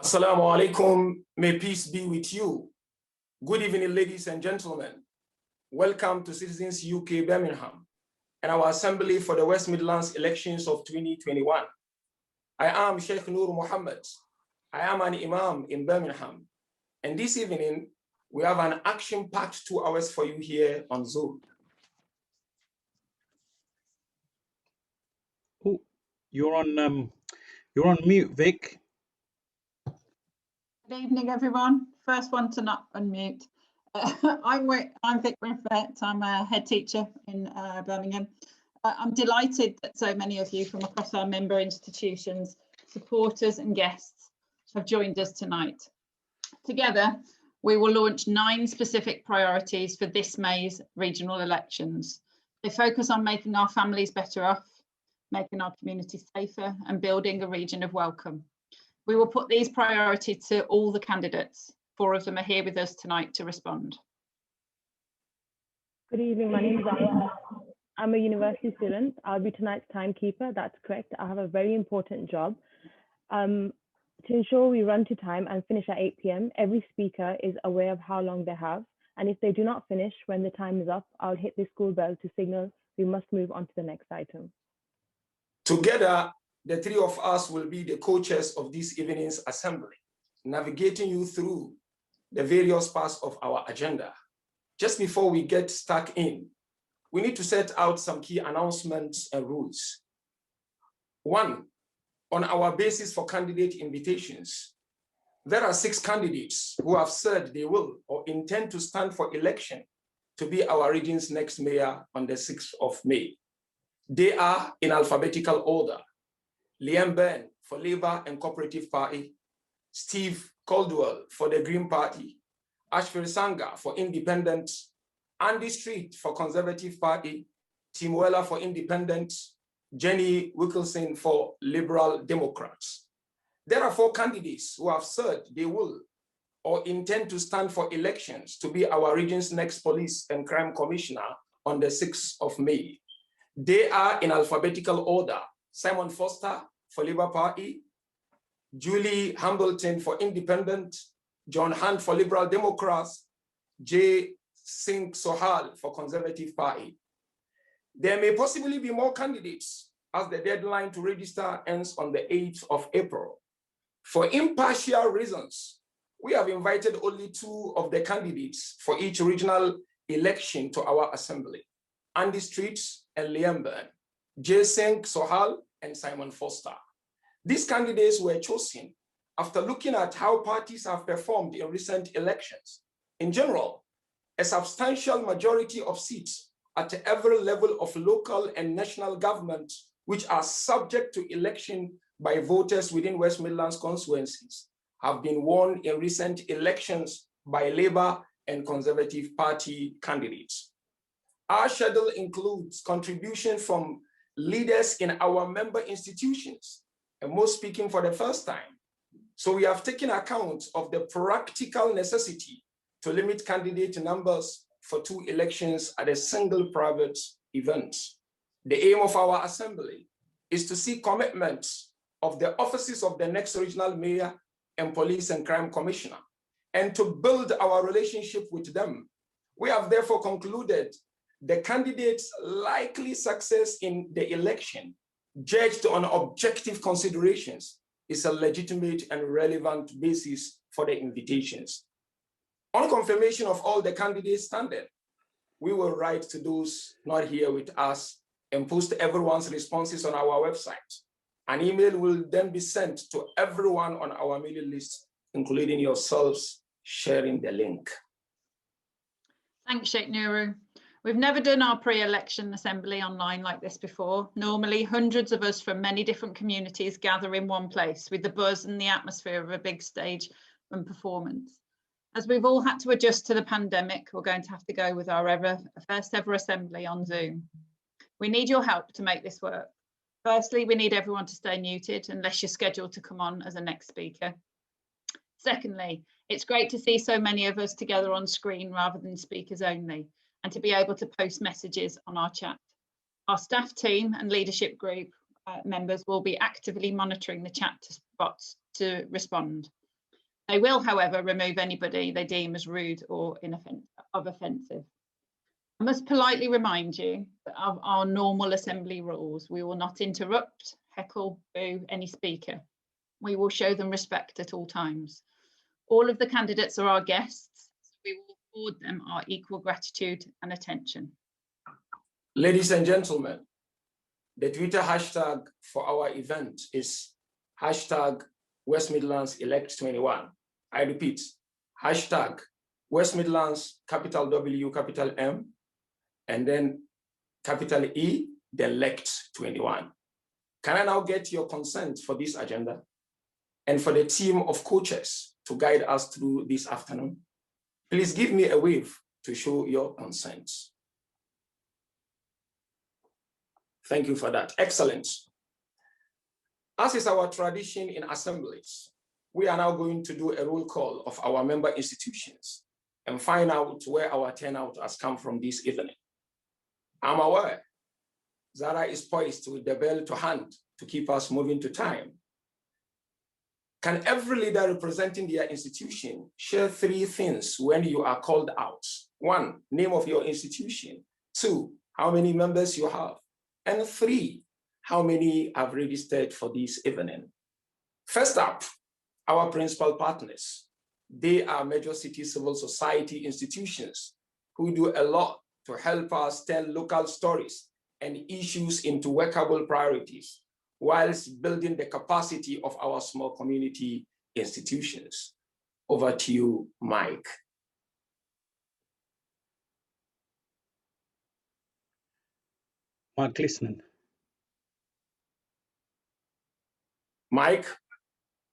Assalamu alaikum, may peace be with you. Good evening, ladies and gentlemen. Welcome to Citizens UK Birmingham and our assembly for the West Midlands elections of 2021. I am Sheikh Nur Muhammad. I am an imam in Birmingham. And this evening, we have an action-packed 2 hours for you here on Zoom. Oh, you're on mute, Vic. Good evening, everyone. First one to not unmute. I'm Vic Riffett. I'm a head teacher in Birmingham. I'm delighted that so many of you from across our member institutions, supporters and guests have joined us tonight. Together, we will launch 9 specific priorities for this May's regional elections. They focus on making our families better off, making our communities safer and building a region of welcome. We will put these priorities to all the candidates. 4 of them are here with us tonight to respond. Good evening, my name is Aya. I'm a university student. I'll be tonight's timekeeper, that's correct. I have a very important job. To ensure we run to time and finish at 8 p.m, every speaker is aware of how long they have. And if they do not finish when the time is up, I'll hit the school bell to signal we must move on to the next item. Together, the 3 of us will be the co-chairs of this evening's assembly, navigating you through the various parts of our agenda. Just before we get stuck in, we need to set out some key announcements and rules. 1, on our basis for candidate invitations, there are 6 candidates who have said they will or intend to stand for election to be our region's next mayor on the 6th of May. They are in alphabetical order: Byrne for Labour and Cooperative Party, Steve Caldwell for the Green Party, Ashford Sanga for Independent, Andy Street for Conservative Party, Tim Weller for Independent, Jenny Wilkinson for Liberal Democrats. There are 4 candidates who have said they will or intend to stand for elections to be our region's next police and crime commissioner on the 6th of May. They are in alphabetical order: Simon Foster for Labour Party, Julie Hambleton for Independent, John Hunt for Liberal Democrats, Singh-Sohal for Conservative Party. There may possibly be more candidates as the deadline to register ends on the 8th of April. For impartial reasons, we have invited only 2 of the candidates for each regional election to our assembly: Andy Street and Byrne, Singh-Sohal and Simon Foster. These candidates were chosen after looking at how parties have performed in recent elections. In general, a substantial majority of seats at every level of local and national government, which are subject to election by voters within West Midlands constituencies, have been won in recent elections by Labour and Conservative Party candidates. Our schedule includes contributions from leaders in our member institutions, and most speaking for the first time. So we have taken account of the practical necessity to limit candidate numbers for 2 elections at a single private event. The aim of our assembly is to see commitments of the offices of the next regional mayor and police and crime commissioner, and to build our relationship with them. We have therefore concluded the candidate's likely success in the election, judged on objective considerations, is a legitimate and relevant basis for the invitations. On confirmation of all the candidates standing, we will write to those not here with us and post everyone's responses on our website. An email will then be sent to everyone on our mailing list, including yourselves, sharing the link. Thanks, Sheikh Nuru. We've never done our pre-election assembly online like this before. Normally, hundreds of us from many different communities gather in one place with the buzz and the atmosphere of a big stage and performance. As we've all had to adjust to the pandemic, we're going to have to go with our first ever assembly on Zoom. We need your help to make this work. Firstly, we need everyone to stay muted unless you're scheduled to come on as a next speaker. Secondly, it's great to see so many of us together on screen rather than speakers only, and to be able to post messages on our chat. Our staff team and leadership group members will be actively monitoring the chat bots to respond. They will, however, remove anybody they deem as rude or offensive. I must politely remind you of our normal assembly rules. We will not interrupt, heckle, boo any speaker. We will show them respect at all times. All of the candidates are our guests, so we will afford them our equal gratitude and attention. Ladies and gentlemen, the Twitter hashtag for our event is hashtag West Midlands Elect 21. I repeat, hashtag West Midlands, capital W, capital M, and then capital E, the Elect 21. Can I now get your consent for this agenda and for the team of coaches to guide us through this afternoon? Please give me a wave to show your consent. Thank you for that. Excellent. As is our tradition in assemblies, we are now going to do a roll call of our member institutions and find out where our turnout has come from this evening. I'm aware Zara is poised with the bell to hand to keep us moving to time. Can every leader representing their institution share 3 things when you are called out? 1, name of your institution. 2, how many members you have. And 3, how many have registered for this evening? First up, our principal partners. They are major city civil society institutions who do a lot to help us tell local stories and issues into workable priorities, whilst building the capacity of our small community institutions. Over to you, Mike. Mike, listening. Mike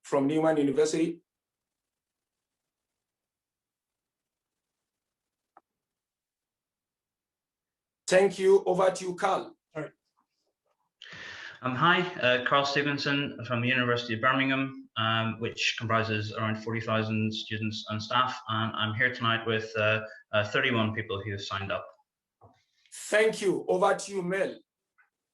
from Newman University. Thank you. Over to you, Carl. Hi, Carl Stevenson from the University of Birmingham, which comprises around 40,000 students and staff. And I'm here tonight with 31 people who have signed up. Thank you. Over to you, Mel.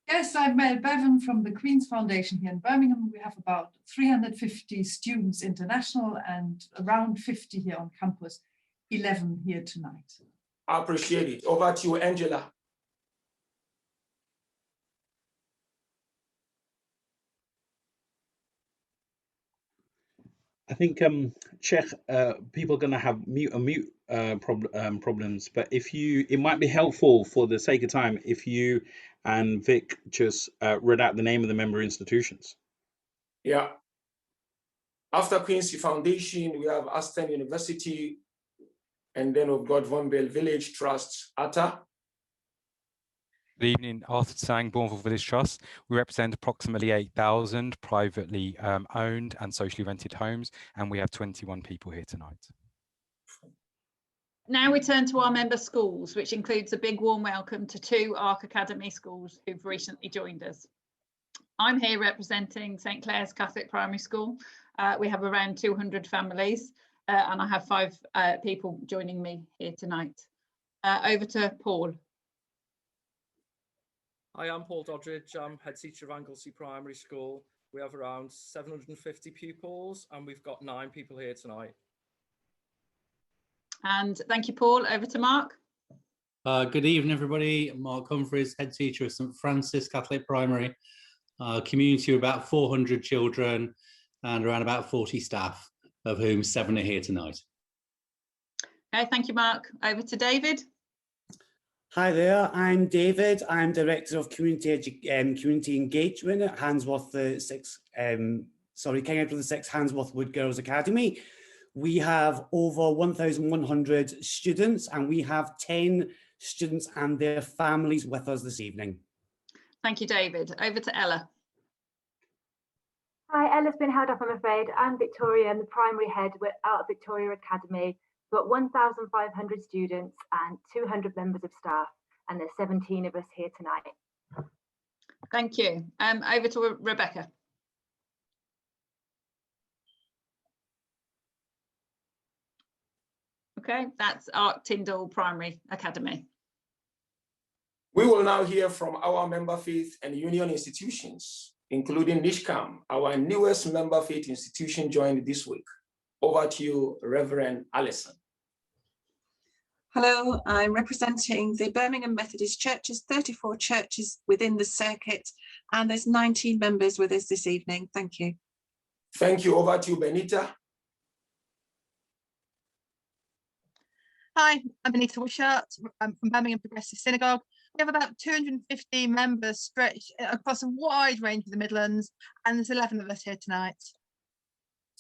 Yes, I'm Mel Bevan from the Queen's Foundation here in Birmingham. We have about 350 students international and around 50 here on campus, 11 here tonight. I appreciate it. Over to you, Angela. I think Czech people are going to have mute problems, but if you, it might be helpful for the sake of time if you and Vic just read out the name of the member institutions. Yeah. After Queen's Foundation, we have Aston University, and then we've got Von Bell Village Trust, ATA. Good evening, Arthur Sang, Bourneville Village Trust. We represent approximately 8,000 privately owned and socially rented homes, and we have 21 people here tonight. Now we turn to our member schools, which includes a big warm welcome to 2 ARC Academy schools who've recently joined us. I'm here representing St Clair's Catholic Primary School. We have around 200 families, and I have 5 people joining me here tonight. Over to Paul. Hi, I'm Paul Doddridge. I'm head teacher of Anglesey Primary School. We have around 750 pupils and we've got 9 people here tonight. And thank you, Paul. Over to Mark. Good evening, everybody. Mark Humphreys, head teacher of St Francis Catholic Primary. Community of about 400 children and around about 40 staff, of whom 7 are here tonight. Okay, thank you, Mark. Over to David. Hi there, I'm David. I'm Director of Community Engagement at Handsworth King Edward VI Handsworth Wood Girls Academy. We have over 1,100 students and we have 10 students and their families with us this evening. Thank you, David. Over to Ella. Hi, Ella's been held up, I'm afraid. I'm Victoria, I'm the primary head at Victoria Academy. We've got 1,500 students and 200 members of staff, and there's 17 of us here tonight. Thank you. Over to Rebecca. Okay, that's ARC Tyndall Primary Academy. We will now hear from our member faith and union institutions, including Nishkam, our newest member faith institution joined this week. Over to you, Reverend Allison. Hello, I'm representing the Birmingham Methodist Churches, 34 churches within the circuit, and there's 19 members with us this evening. Thank you. Thank you. Over to you, Benita. Hi, I'm Benita Wishart. I'm from Birmingham Progressive Synagogue. We have about 250 members stretched across a wide range of the Midlands, and there's 11 of us here tonight.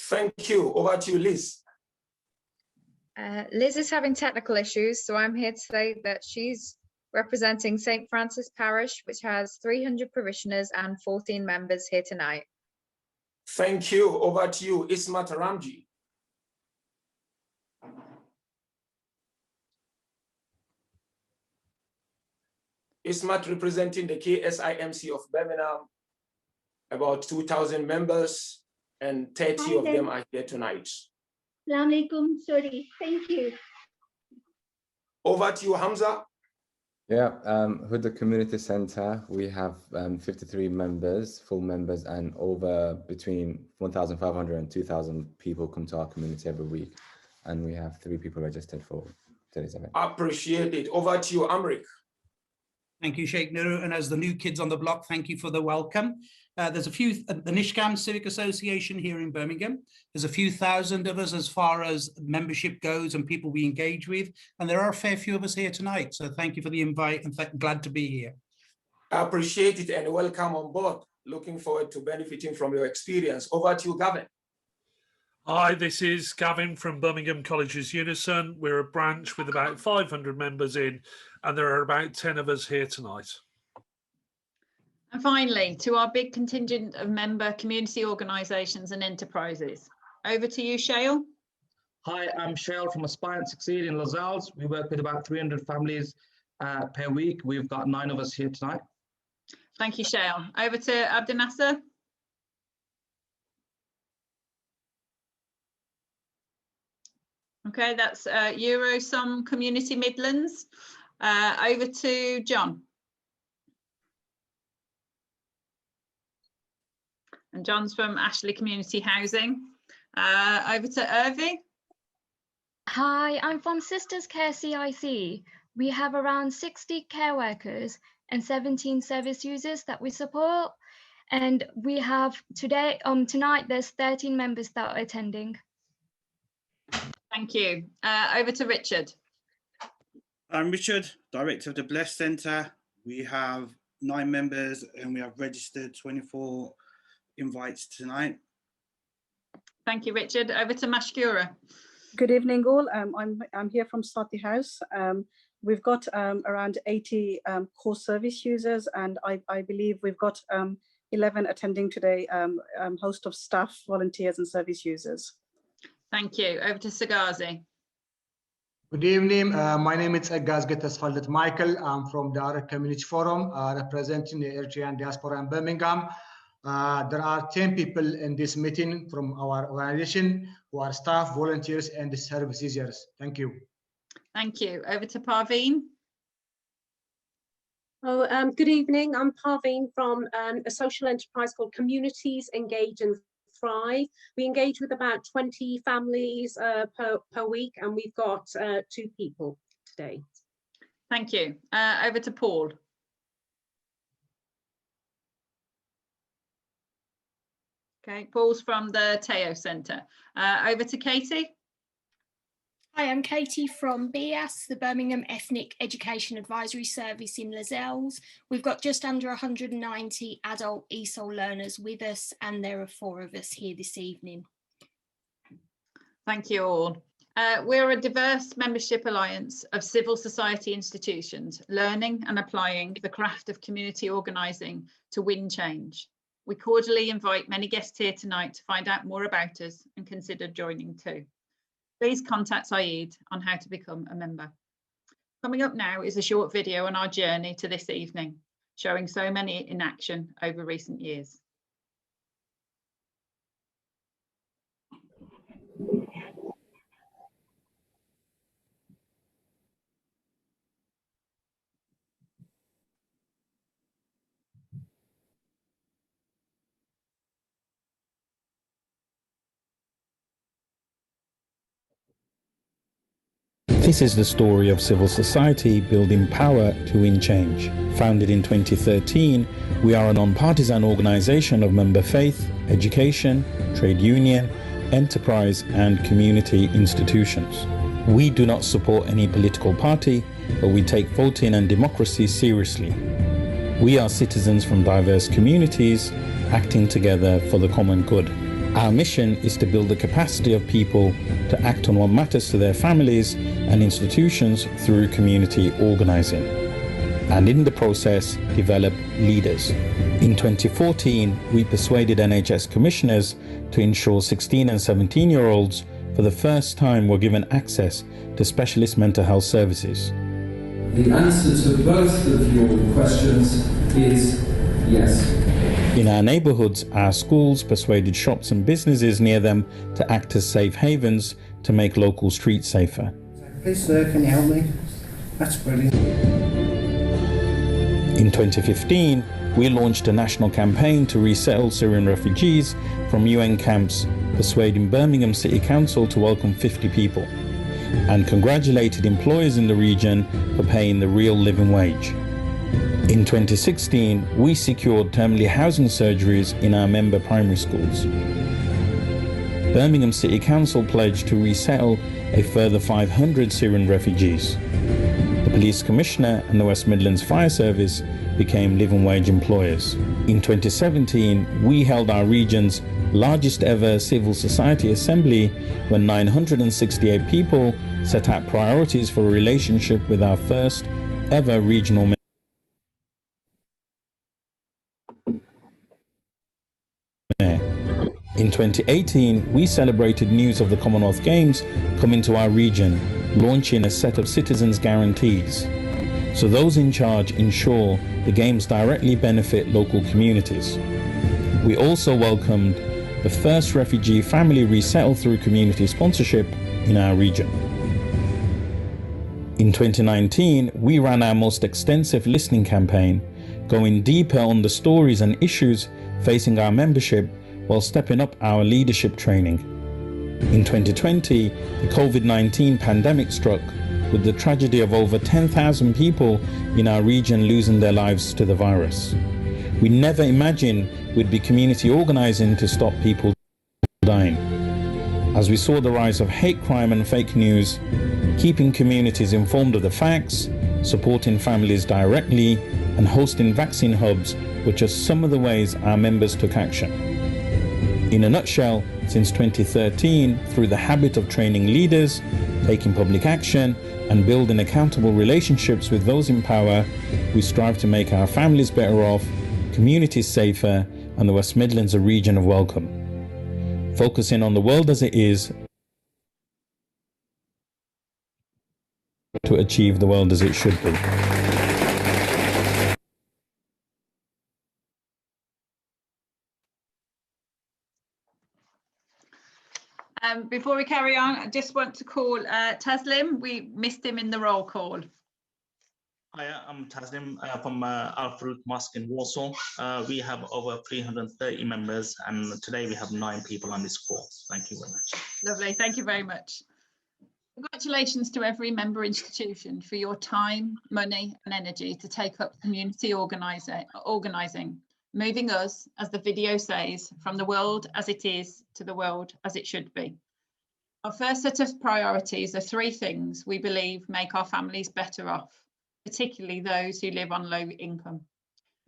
Thank you. Over to you, Liz. Liz is having technical issues, so I'm here to say that she's representing St. Francis Parish, which has 300 parishioners and 14 members here tonight. Thank you. Over to you, Ismat Ramji. Ismat representing the KSIMC of Birmingham, about 2,000 members, and 30 of them are here tonight. Assalamu alaikum. Sorry, thank you. Over to you, Hamza. Yeah, Huda Community Center, we have 53 members, full members, and over between 1,500 and 2,000 people come to our community every week. And we have 3 people registered for today's event. Appreciate it. Over to you, Amrik. Thank you, Sheikh Nuru. And as the new kids on the block, thank you for the welcome. There's a few, the Nishkam Civic Association here in Birmingham. There's a few thousand of us as far as membership goes and people we engage with. And there are a fair few of us here tonight. So thank you for the invite and glad to be here. I appreciate it and welcome on board. Looking forward to benefiting from your experience. Over to you, Gavin. Hi, this is Gavin from Birmingham College's Unison. We're a branch with about 500 members in, and there are about 10 of us here tonight. And finally, to our big contingent of member community organisations and enterprises. Over to you, Sohail. Hi, I'm Sohail from Aspire and Succeed in Lozells. We work with about 300 families per week. We've got 9 of us here tonight. Thank you, Sohail. Over to Abdinasser. Okay, that's Eurosum Community Midlands. Over to John. And John's from Ashley Community Housing. Over to Irvi. Hi, I'm from Sisters Care CIC. We have around 60 care workers and 17 service users that we support. And we have tonight, there's 13 members that are attending. Thank you. Over to Richard. I'm Richard, Director of the Bless Centre. We have 9 members and we have registered 24 invites tonight. Thank you, Richard. Over to Mashkura. Good evening, all. I'm here from Sati House. We've got around 80 core service users, and I believe we've got 11 attending today, host of staff, volunteers, and service users. Thank you. Over to Sagazi. Good evening. My name is Gazget Asfaldet Michael. I'm from the Arab Community Forum, representing the Eritrean diaspora in Birmingham. There are 10 people in this meeting from our organization who are staff, volunteers, and service users. Thank you. Thank you. Over to Parveen. Good evening. I'm Parveen from a social enterprise called Communities Engage and Thrive. We engage with about 20 families per week, and we've got 2 people today. Thank you. Over to Paul. Okay, Paul's from the Teo Centre. Over to Katie. Hi, I'm Katie from BEAS, the Birmingham Ethnic Education Advisory Service in Lozells. We've got just under 190 adult ESOL learners with us, and there are 4 of us here this evening. Thank you all. We're a diverse membership alliance of civil society institutions learning and applying the craft of community organising to win change. We cordially invite many guests here tonight to find out more about us and consider joining too. Please contact Saeed on how to become a member. Coming up now is a short video on our journey to this evening, showing so many in action over recent years. This is the story of civil society building power to win change. Founded in 2013, we are a non-partisan organisation of member faith, education, trade union, enterprise and community institutions. We do not support any political party, but we take voting and democracy seriously. We are citizens from diverse communities acting together for the common good. Our mission is to build the capacity of people to act on what matters to their families and institutions through community organising, and in the process develop leaders. In 2014, we persuaded NHS commissioners to ensure 16 and 17-year-olds for the first time were given access to specialist mental health services. The answer to both of your questions is yes. In our neighbourhoods, our schools persuaded shops and businesses near them to act as safe havens to make local streets safer. Please sir, can you help me? That's brilliant. In 2015, we launched a national campaign to resettle Syrian refugees from UN camps, persuading Birmingham City Council to welcome 50 people, and congratulated employers in the region for paying the real living wage. In 2016, we secured terminally housing surgeries in our member primary schools. Birmingham City Council pledged to resettle a further 500 Syrian refugees. The Police Commissioner and the West Midlands Fire Service became living wage employers. In 2017, we held our region's largest ever civil society assembly when 968 people set out priorities for a relationship with our first ever regional mayor. In 2018, we celebrated news of the Commonwealth Games coming to our region, launching a set of citizens' guarantees. So those in charge ensure the Games directly benefit local communities. We also welcomed the first refugee family resettled through community sponsorship in our region. In 2019, we ran our most extensive listening campaign, going deeper on the stories and issues facing our membership while stepping up our leadership training. In 2020, the COVID-19 pandemic struck, with the tragedy of over 10,000 people in our region losing their lives to the virus. We never imagined we'd be community organising to stop people dying. As we saw the rise of hate crime and fake news, keeping communities informed of the facts, supporting families directly, and hosting vaccine hubs were just some of the ways our members took action. In a nutshell, since 2013, through the habit of training leaders, taking public action, and building accountable relationships with those in power, we strive to make our families better off, communities safer, and the West Midlands a region of welcome. Focusing on the world as it is to achieve the world as it should be. Before we carry on, I just want to call Taslim. We missed him in the roll call. Hi, I'm Taslim from Al Farouk Mosque in Warsaw. We have over 330 members, and today we have 9 people on this call. Thank you very much. Lovely, thank you very much. Congratulations to every member institution for your time, money and energy to take up community organising, moving us, as the video says, from the world as it is to the world as it should be. Our first set of priorities are 3 things we believe make our families better off, particularly those who live on low income.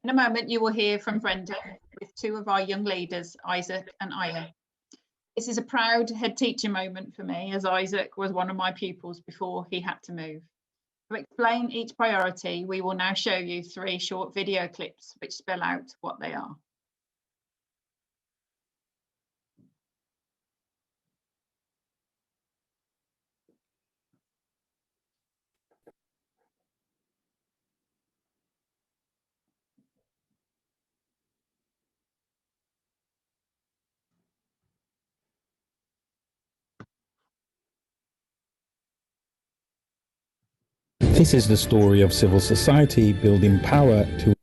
In a moment, you will hear from Brenda with 2 of our young leaders, Isaac and Aya. This is a proud head teacher moment for me, as Isaac was one of my pupils before he had to move. To explain each priority, we will now show you 3 short video clips which spell out what they are. This is the story of civil society building power to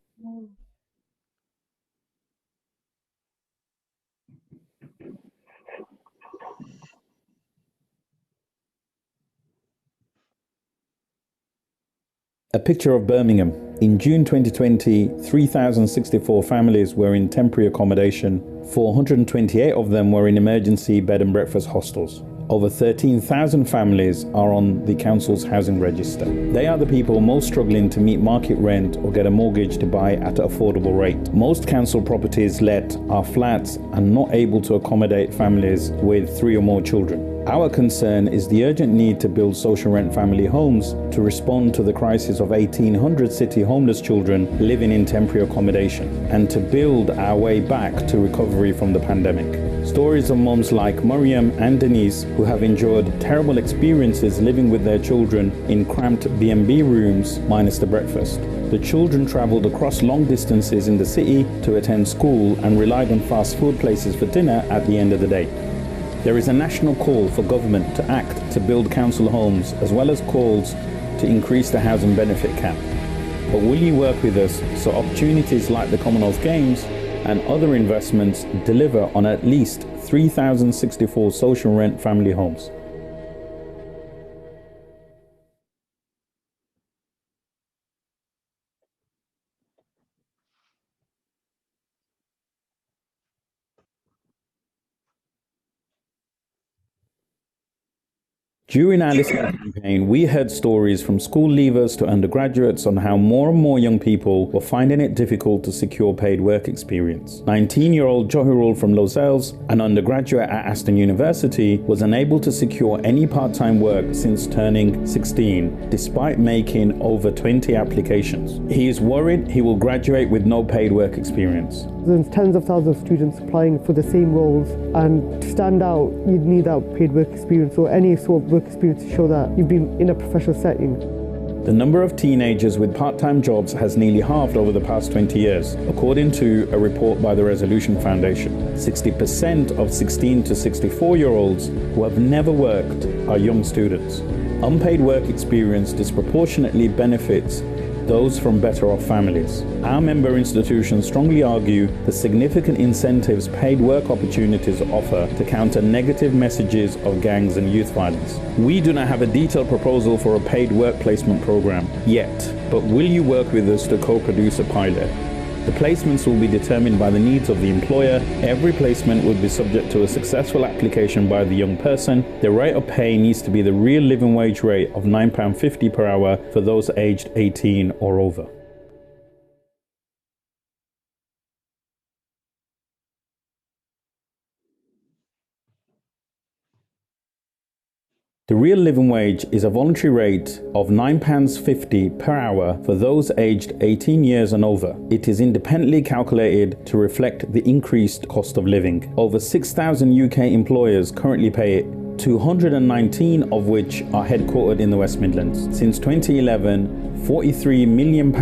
A picture of Birmingham. In June 2020, 3,064 families were in temporary accommodation. 428 of them were in emergency bed and breakfast hostels. Over 13,000 families are on the council's housing register. They are the people most struggling to meet market rent or get a mortgage to buy at an affordable rate. Most council properties let are flats and not able to accommodate families with 3 or more children. Our concern is the urgent need to build social rent family homes to respond to the crisis of 1,800 city homeless children living in temporary accommodation and to build our way back to recovery from the pandemic. Stories of moms like Mariam and Denise who have endured terrible experiences living with their children in cramped B&B rooms minus the breakfast. The children travelled across long distances in the city to attend school and relied on fast food places for dinner at the end of the day. There is a national call for government to act to build council homes as well as calls to increase the housing benefit cap. But will you work with us so opportunities like the Commonwealth Games and other investments deliver on at least 3,064 social rent family homes? During our listening campaign, we heard stories from school leavers to undergraduates on how more and more young people were finding it difficult to secure paid work experience. 19-year-old Sohail from Lozells, an undergraduate at Aston University, was unable to secure any part-time work since turning 16, despite making over 20 applications. He is worried he will graduate with no paid work experience. There's tens of thousands of students applying for the same roles, and to stand out, you'd need that paid work experience or any sort of work experience to show that you've been in a professional setting. The number of teenagers with part-time jobs has nearly halved over the past 20 years, according to a report by the Resolution Foundation. 60% of 16 to 64-year-olds who have never worked are young students. Unpaid work experience disproportionately benefits those from better off families. Our member institutions strongly argue the significant incentives paid work opportunities offer to counter negative messages of gangs and youth violence. We do not have a detailed proposal for a paid work placement program yet, but will you work with us to co-produce a pilot? The placements will be determined by the needs of the employer. Every placement would be subject to a successful application by the young person. The rate of pay needs to be the real living wage rate of £9.50 per hour for those aged 18 or over. The real living wage is a voluntary rate of £9.50 per hour for those aged 18 years and over. It is independently calculated to reflect the increased cost of living. Over 6,000 UK employers currently pay it, 219 of which are headquartered in the West Midlands. Since 2011, £43 million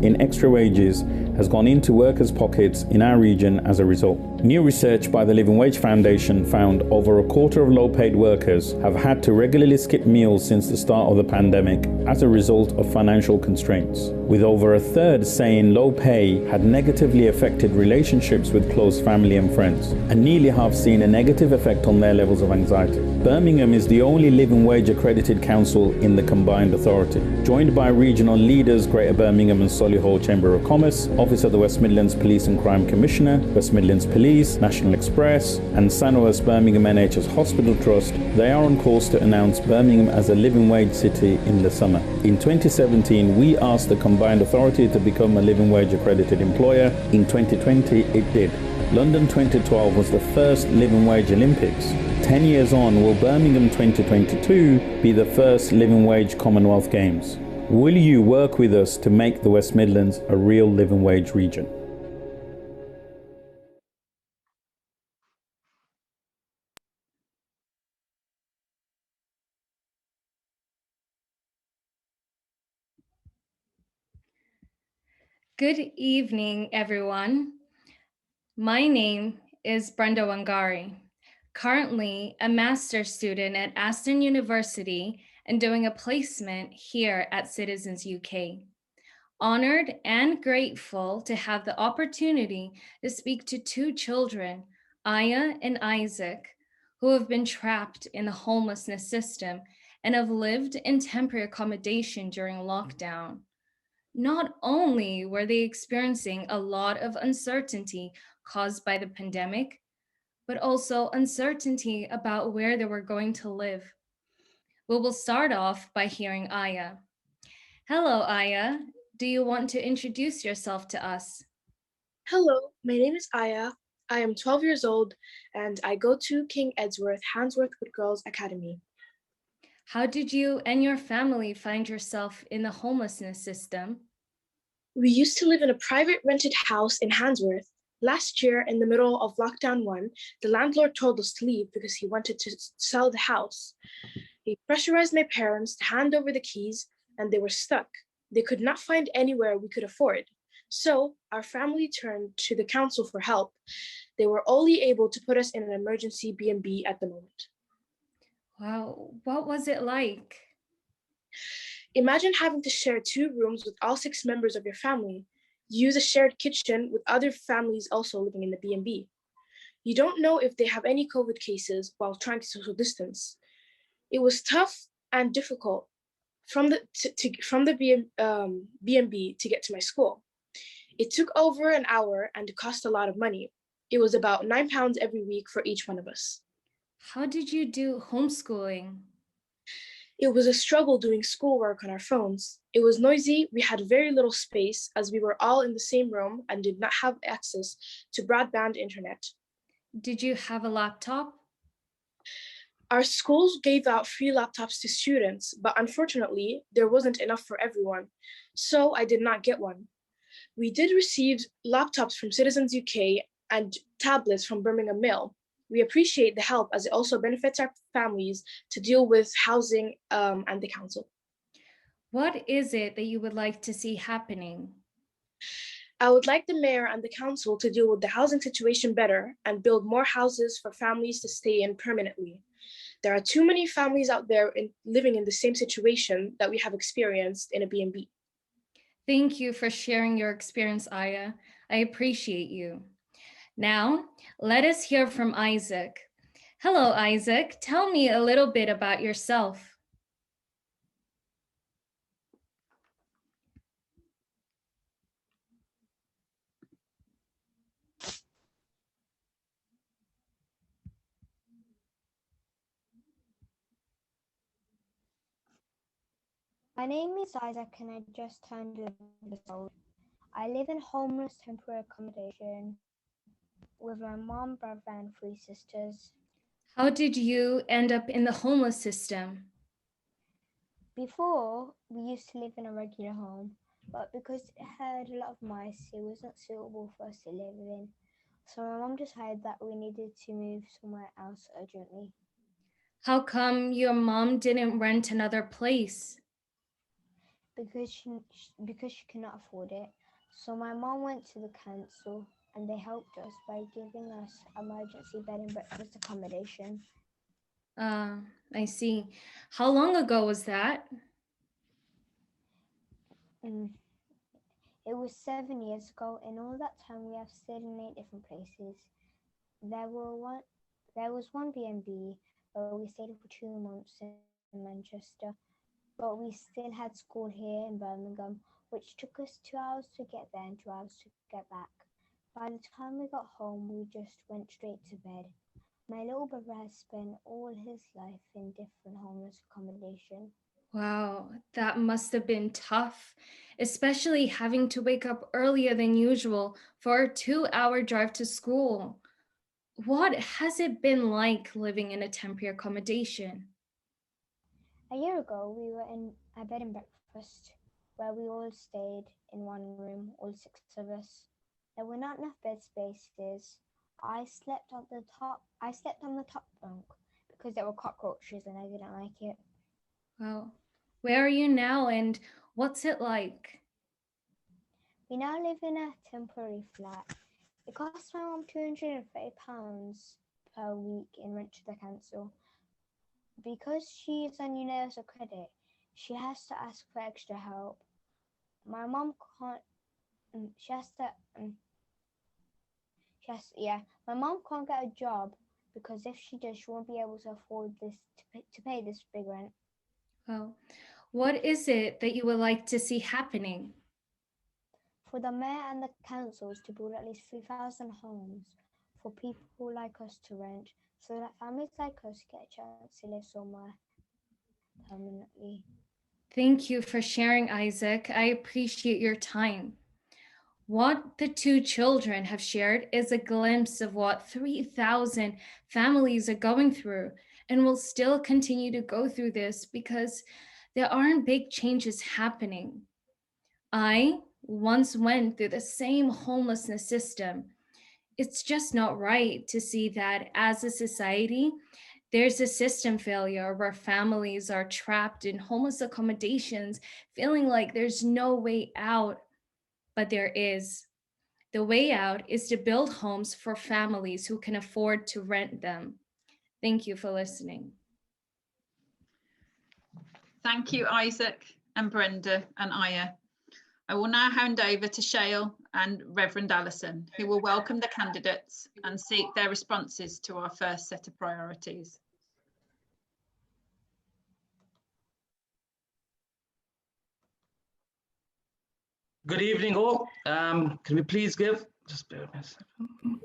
in extra wages has gone into workers' pockets in our region as a result. New research by the Living Wage Foundation found over a quarter of low-paid workers have had to regularly skip meals since the start of the pandemic as a result of financial constraints, with over a third saying low pay had negatively affected relationships with close family and friends, and nearly half seen a negative effect on their levels of anxiety. Birmingham is the only living wage accredited council in the combined authority, joined by regional leaders Greater Birmingham and Sohail Chamber of Commerce, Office of the West Midlands Police and Crime Commissioner, West Midlands Police, National Express, and Sanwest Birmingham NHS Hospital Trust. They are on course to announce Birmingham as a living wage city in the summer. In 2017, we asked the combined authority to become a living wage accredited employer. In 2020, it did. London 2012 was the first living wage Olympics. 10 years on, will Birmingham 2022 be the first living wage Commonwealth Games? Will you work with us to make the West Midlands a real living wage region? Good evening, everyone. My name is Brenda Wangari, currently a master's student at Aston University and doing a placement here at Citizens UK. Honored and grateful to have the opportunity to speak to two children, Aya and Isaac, who have been trapped in the homelessness system and have lived in temporary accommodation during lockdown. Not only were they experiencing a lot of uncertainty caused by the pandemic, but also uncertainty about where they were going to live. We will start off by hearing Aya. Hello, Aya. Do you want to introduce yourself to us? Hello, my name is Aya. I am 12 years old and I go to King Edward Handsworth Wood Girls Academy. How did you and your family find yourself in the homelessness system? We used to live in a private rented house in Handsworth. Last year, in the middle of lockdown 1, the landlord told us to leave because he wanted to sell the house. He pressurized my parents to hand over the keys and they were stuck. They could not find anywhere we could afford. So our family turned to the council for help. They were only able to put us in an emergency B&B at the moment. Wow, what was it like? Imagine having to share 2 rooms with all 6 members of your family. Use a shared kitchen with other families also living in the B&B. You don't know if they have any COVID cases while trying to social distance. It was tough and difficult from the B&B to get to my school. It took over an hour and it cost a lot of money. It was about £9 every week for each one of us. How did you do homeschooling? It was a struggle doing schoolwork on our phones. It was noisy. We had very little space as we were all in the same room and did not have access to broadband internet. Did you have a laptop? Our schools gave out free laptops to students, but unfortunately, there wasn't enough for everyone, so I did not get one. We did receive laptops from Citizens UK and tablets from Birmingham Mill. We appreciate the help as it also benefits our families to deal with housing and the council. What is it that you would like to see happening? I would like the mayor and the council to deal with the housing situation better and build more houses for families to stay in permanently. There are too many families out there living in the same situation that we have experienced in a B&B. Thank you for sharing your experience, Aya. I appreciate you. Now, let us hear from Isaac. Hello, Isaac. Tell me a little bit about yourself. My name is Isaac and I just turned 11 years old. I live in homeless temporary accommodation with my mom, brother and 3 sisters. How did you end up in the homeless system? Before, we used to live in a regular home, but because it had a lot of mice, it wasn't suitable for us to live in. So my mom decided that we needed to move somewhere else urgently. How come your mom didn't rent another place? Because she cannot afford it. So my mom went to the council and they helped us by giving us emergency bed and breakfast accommodation. I see. How long ago was that? It was 7 years ago. In all that time, we have stayed in 8 different places. There was one B&B where we stayed for 2 months in Manchester, but we still had school here in Birmingham, which took us 2 hours to get there and 2 hours to get back. By the time we got home, we just went straight to bed. My little brother has spent all his life in different homeless accommodation. Wow, that must have been tough, especially having to wake up earlier than usual for a 2-hour drive to school. What has it been like living in a temporary accommodation? A year ago, we were in a bed and breakfast where we all stayed in one room, all 6 of us. There were not enough bed spaces. I slept on the top bunk because there were cockroaches and I didn't like it. Wow. Where are you now and what's it like? We now live in a temporary flat. It costs my mum £230 per week in rent to the council. Because she is on universal credit, she has to ask for extra help. My mum can't. My mum can't get a job because if she does, she won't be able to afford to pay this big rent. Well, what is it that you would like to see happening? for the mayor and the councils to build at least 3,000 homes for people like us to rent, so that families like us get a chance to live somewhere permanently. Thank you for sharing, Isaac. I appreciate your time. What the two children have shared is a glimpse of what 3,000 families are going through and will still continue to go through this because there aren't big changes happening. I once went through the same homelessness system. It's just not right to see that as a society, there's a system failure where families are trapped in homeless accommodations, feeling like there's no way out, but there is. The way out is to build homes for families who can afford to rent them. Thank you for listening. Thank you, Isaac and Brenda and Aya. I will now hand over to Sohail and Reverend Alison, who will welcome the candidates and seek their responses to our first set of priorities. Good evening, all. Can we please give, just bear with me a second.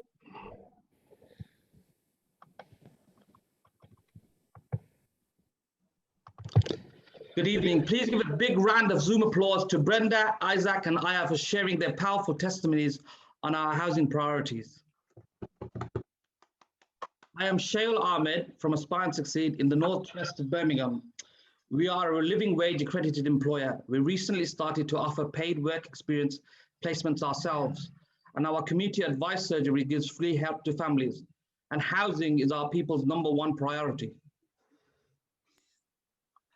Good evening. Please give a big round of Zoom applause to Brenda, Isaac, and Aya for sharing their powerful testimonies on our housing priorities. I am Sohail Ahmed from Aspire and Succeed in the northwest of Birmingham. We are a living wage accredited employer. We recently started to offer paid work experience placements ourselves, and our community advice surgery gives free help to families, and housing is our people's #1 priority.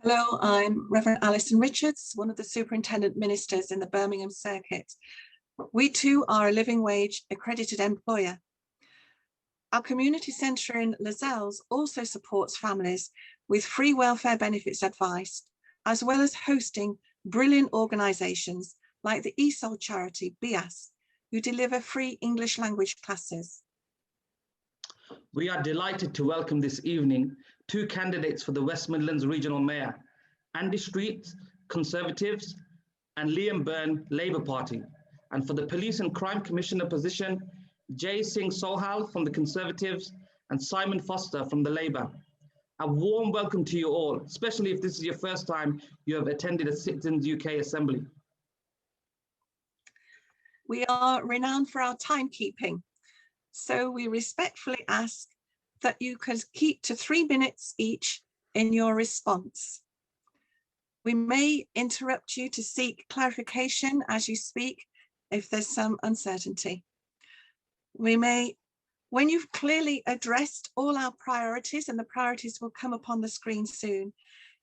Hello, I'm Reverend Alison Richards, one of the superintendent ministers in the Birmingham circuit. We too are a living wage accredited employer. Our community centre in Lozells also supports families with free welfare benefits advice, as well as hosting brilliant organisations like the ESOL charity, BIAS, who deliver free English language classes. We are delighted to welcome this evening 2 candidates for the West Midlands Regional Mayor, Andy Street, Conservatives, and Liam Byrne, Labour Party. And for the Police and Crime Commissioner position, Singh-Sohal from the Conservatives and Simon Foster from the Labour. A warm welcome to you all, especially if this is your first time you have attended a Citizens UK Assembly. We are renowned for our timekeeping, so we respectfully ask that you could keep to 3 minutes each in your response. We may interrupt you to seek clarification as you speak if there's some uncertainty. We may, when you've clearly addressed all our priorities, and the priorities will come up on the screen soon,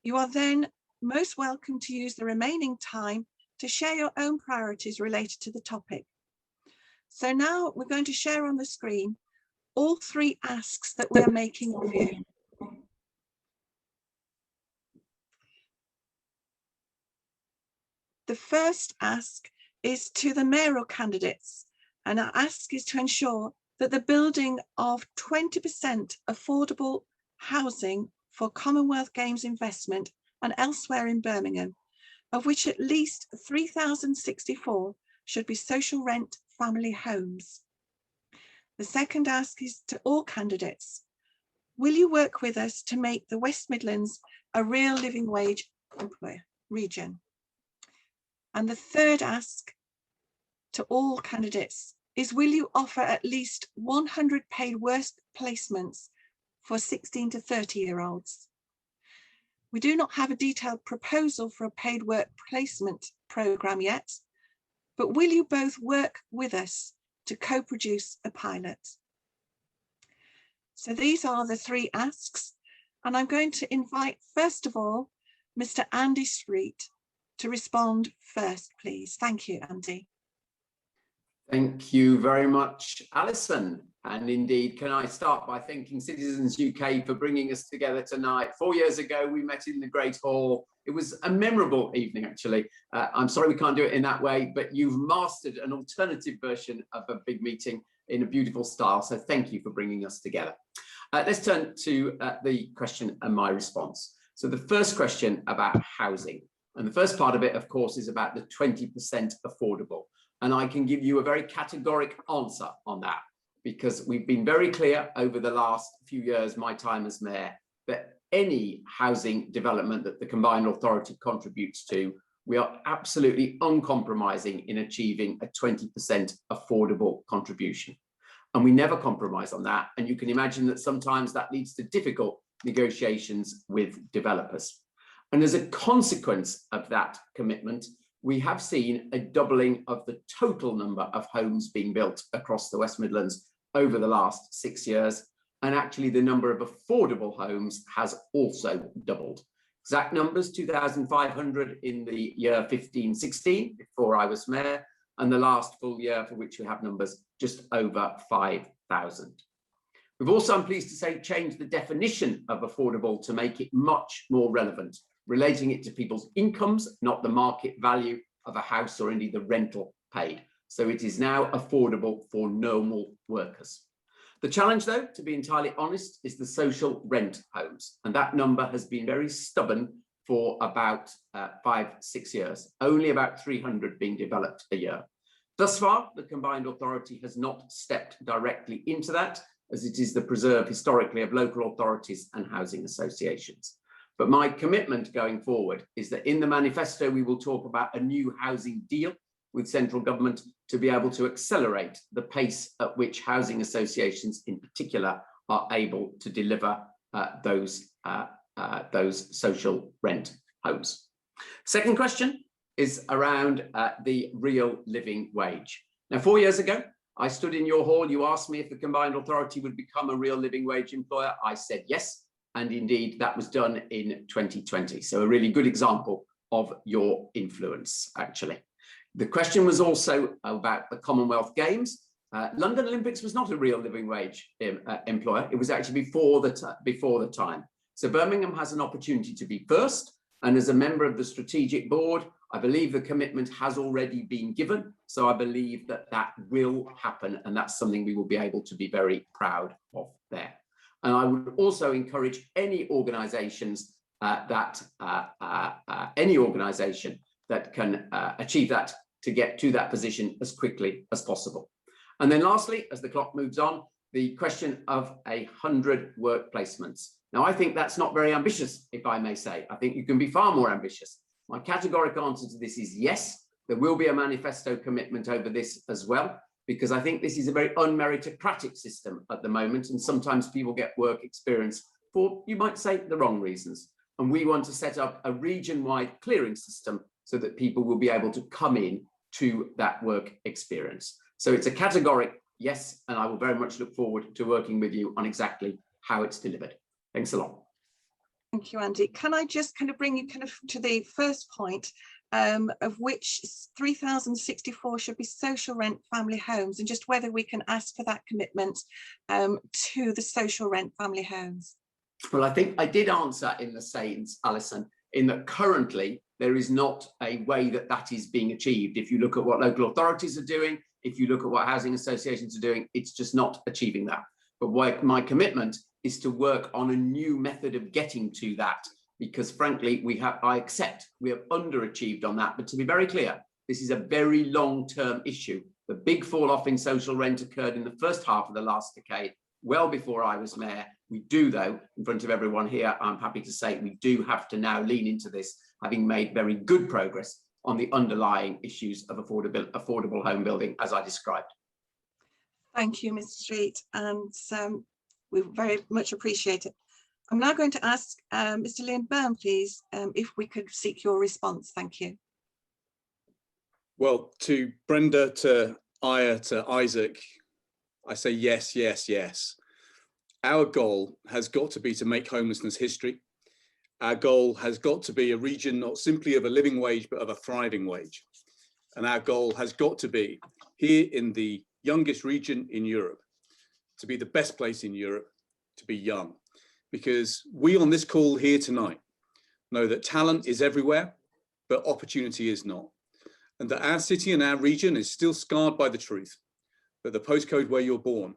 you are then most welcome to use the remaining time to share your own priorities related to the topic. So now we're going to share on the screen all 3 asks that we are making of you. The first ask is to the mayoral candidates, and our ask is to ensure that the building of 20% affordable housing for Commonwealth Games investment and elsewhere in Birmingham, of which at least 3,064 should be social rent family homes. The second ask is to all candidates. Will you work with us to make the West Midlands a real living wage employer region? And the third ask to all candidates is, will you offer at least 100 paid work placements for 16 to 30-year-olds? We do not have a detailed proposal for a paid work placement programme yet, but will you both work with us to co-produce a pilot? So these are the 3 asks, and I'm going to invite, first of all, Mr. Andy Street to respond first, please. Thank you, Andy. Thank you very much, Alison. And indeed, can I start by thanking Citizens UK for bringing us together tonight. 4 years ago, we met in the Great Hall. It was a memorable evening, actually. I'm sorry we can't do it in that way, but you've mastered an alternative version of a big meeting in a beautiful style. So thank you for bringing us together. Let's turn to the question and my response. So the first question about housing. And the first part of it, of course, is about the 20% affordable. And I can give you a very categoric answer on that, because we've been very clear over the last few years, my time as mayor, that any housing development that the combined authority contributes to, we are absolutely uncompromising in achieving a 20% affordable contribution. And we never compromise on that. And you can imagine that sometimes that leads to difficult negotiations with developers. And as a consequence of that commitment, we have seen a doubling of the total number of homes being built across the West Midlands over the last 6 years. And actually the number of affordable homes has also doubled. Exact numbers, 2,500 in the year 15-16, before I was mayor, and the last full year for which we have numbers, just over 5,000. We've also, I'm pleased to say, changed the definition of affordable to make it much more relevant, relating it to people's incomes, not the market value of a house or indeed the rental paid. So it is now affordable for normal workers. The challenge, though, to be entirely honest, is the social rent homes. And that number has been very stubborn for about 5-6 years, only about 300 being developed a year. Thus far, the combined authority has not stepped directly into that, as it is the preserve historically of local authorities and housing associations. But my commitment going forward is that in the manifesto, we will talk about a new housing deal with central government to be able to accelerate the pace at which housing associations in particular are able to deliver those social rent homes. Second question is around the real living wage. Now, 4 years ago, I stood in your hall, you asked me if the combined authority would become a real living wage employer. I said yes, and indeed that was done in 2020. So a really good example of your influence, actually. The question was also about the Commonwealth Games. London Olympics was not a real living wage employer. It was actually before the time. So Birmingham has an opportunity to be first. And as a member of the strategic board, I believe the commitment has already been given. So I believe that that will happen. And that's something we will be able to be very proud of there. And I would also encourage any organizations that can achieve that to get to that position as quickly as possible. And then lastly, as the clock moves on, the question of 100 work placements. Now, I think that's not very ambitious, if I may say. I think you can be far more ambitious. My categorical answer to this is yes, there will be a manifesto commitment over this as well, because I think this is a very unmeritocratic system at the moment, and sometimes people get work experience for, you might say, the wrong reasons. And we want to set up a region-wide clearing system so that people will be able to come in to that work experience. So it's a categoric yes, and I will very much look forward to working with you on exactly how it's delivered. Thanks a lot. Thank you, Andy. Can I just kind of bring you kind of to the first point, of which 3,064 should be social rent family homes, and just whether we can ask for that commitment to the social rent family homes? Well, I think I did answer in the sayings, Alison, in that currently there is not a way that that is being achieved. If you look at what local authorities are doing, if you look at what housing associations are doing, it's just not achieving that. But my commitment is to work on a new method of getting to that, because frankly, I accept we have underachieved on that. But to be very clear, this is a very long-term issue. The big fall off in social rent occurred in the first half of the last decade, well before I was mayor. We do, though, in front of everyone here, I'm happy to say we do have to now lean into this, having made very good progress on the underlying issues of affordable home building, as I described. Thank you, Mr. Street, and we very much appreciate it. I'm now going to ask Mr. Byrne, please, if we could seek your response. Thank you. Well, to Brenda, to Aya, to Isaac, I say yes, yes, yes. Our goal has got to be to make homelessness history. Our goal has got to be a region not simply of a living wage, but of a thriving wage. And our goal has got to be here in the youngest region in Europe, to be the best place in Europe to be young. Because we on this call here tonight know that talent is everywhere, but opportunity is not. And that our city and our region is still scarred by the truth that the postcode where you're born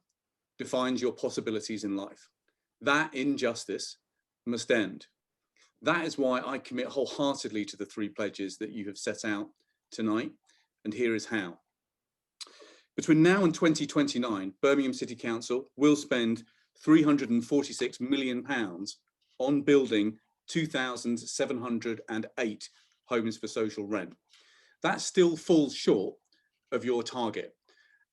defines your possibilities in life. That injustice must end. That is why I commit wholeheartedly to the 3 pledges that you have set out tonight, and here is how. Between now and 2029, Birmingham City Council will spend £346 million on building 2,708 homes for social rent. That still falls short of your target.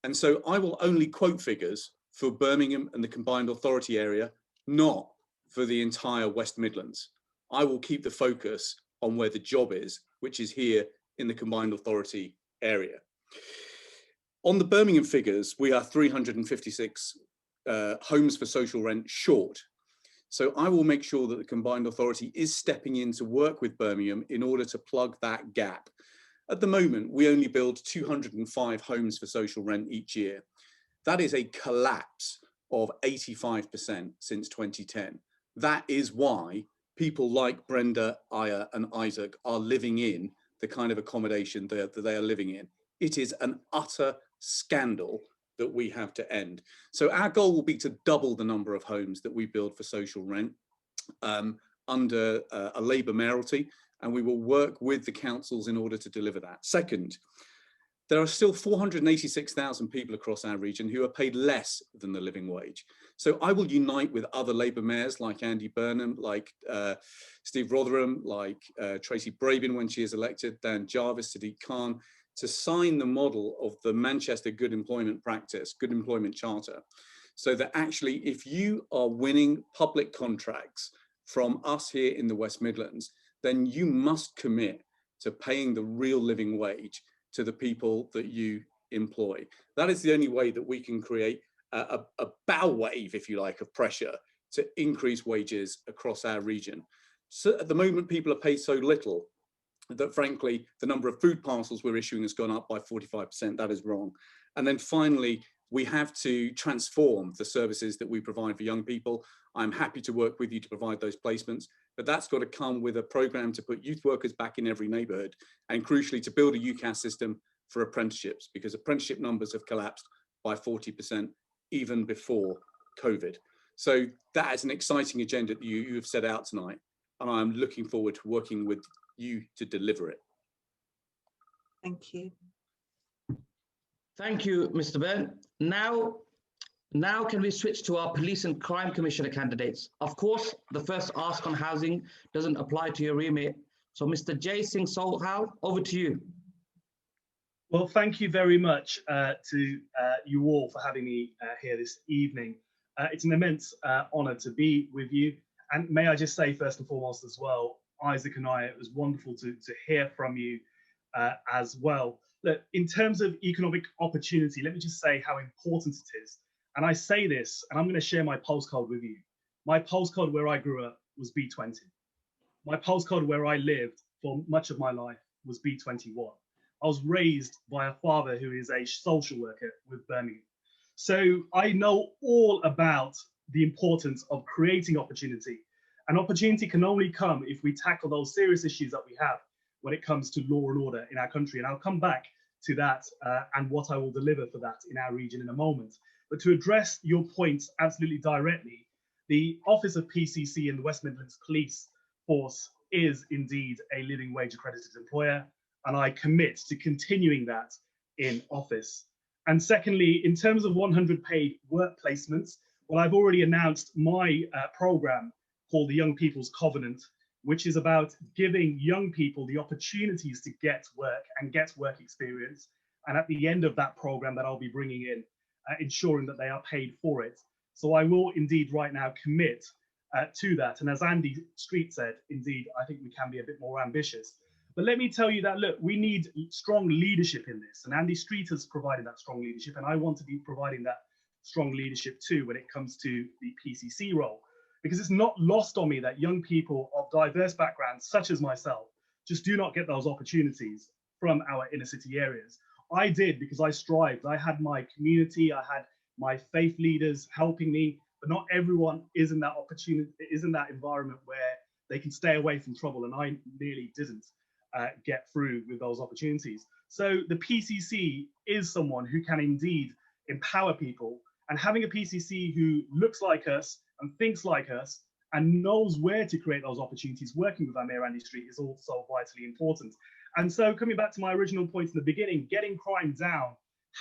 And so I will only quote figures for Birmingham and the combined authority area, not for the entire West Midlands. I will keep the focus on where the job is, which is here in the combined authority area. On the Birmingham figures, we are 356 homes for social rent short. So I will make sure that the combined authority is stepping in to work with Birmingham in order to plug that gap. At the moment, we only build 205 homes for social rent each year. That is a collapse of 85% since 2010. That is why people like Brenda, Aya and Isaac are living in the kind of accommodation that they are living in. It is an utter scandal that we have to end. So our goal will be to double the number of homes that we build for social rent under a Labour mayoralty, and we will work with the councils in order to deliver that. Second, there are still 486,000 people across our region who are paid less than the living wage. So I will unite with other Labour mayors like Andy Byrne, like Steve Rotherham, like Tracy Brabin when she is elected, Dan Jarvis, Sadiq Khan, to sign the model of the Manchester Good Employment Practice, Good Employment Charter, so that actually if you are winning public contracts from us here in the West Midlands, then you must commit to paying the real living wage to the people that you employ. That is the only way that we can create a bow wave, if you like, of pressure to increase wages across our region. So at the moment, people are paid so little that frankly, the number of food parcels we're issuing has gone up by 45%. That is wrong. And then finally, we have to transform the services that we provide for young people. I'm happy to work with you to provide those placements, but that's got to come with a program to put youth workers back in every neighbourhood, and crucially to build a UCAS system for apprenticeships, because apprenticeship numbers have collapsed by 40% even before COVID. So that is an exciting agenda that you have set out tonight, and I'm looking forward to working with you to deliver it. Thank you. Thank you, Mr. Byrne. Now can we switch to our Police and Crime Commissioner candidates? Of course, the first ask on housing doesn't apply to your remit. So Mr. Singh-Sohal, over to you. Well, thank you very much to you all for having me here this evening. It's an immense honour to be with you. And may I just say first and foremost as well, Isaac and I, it was wonderful to hear from you as well. Look, in terms of economic opportunity, let me just say how important it is. And I say this, and I'm going to share my postcode with you. My postcode where I grew up was B20. My postcode where I lived for much of my life was B21. I was raised by a father who is a social worker with Birmingham. So I know all about the importance of creating opportunity. And opportunity can only come if we tackle those serious issues that we have when it comes to law and order in our country. And I'll come back to that and what I will deliver for that in our region in a moment. But to address your points absolutely directly, the Office of PCC in the West Midlands Police Force is indeed a living wage accredited employer, and I commit to continuing that in office. And secondly, in terms of 100 paid work placements, well, I've already announced my programme called the Young People's Covenant, which is about giving young people the opportunities to get work and get work experience. And at the end of that programme that I'll be bringing in, ensuring that they are paid for it. So I will indeed right now commit to that. And as Andy Street said, indeed, I think we can be a bit more ambitious. But let me tell you that, look, we need strong leadership in this. And Andy Street has provided that strong leadership. And I want to be providing that strong leadership too when it comes to the PCC role. Because it's not lost on me that young people of diverse backgrounds, such as myself, just do not get those opportunities from our inner city areas. I did because I strived. I had my community, I had my faith leaders helping me, but not everyone is in that opportunity, is in that environment where they can stay away from trouble. And I nearly didn't get through with those opportunities. So the PCC is someone who can indeed empower people, and having a PCC who looks like us and thinks like us and knows where to create those opportunities, working with our Mayor Andy Street, is also vitally important. And so coming back to my original point in the beginning, getting crime down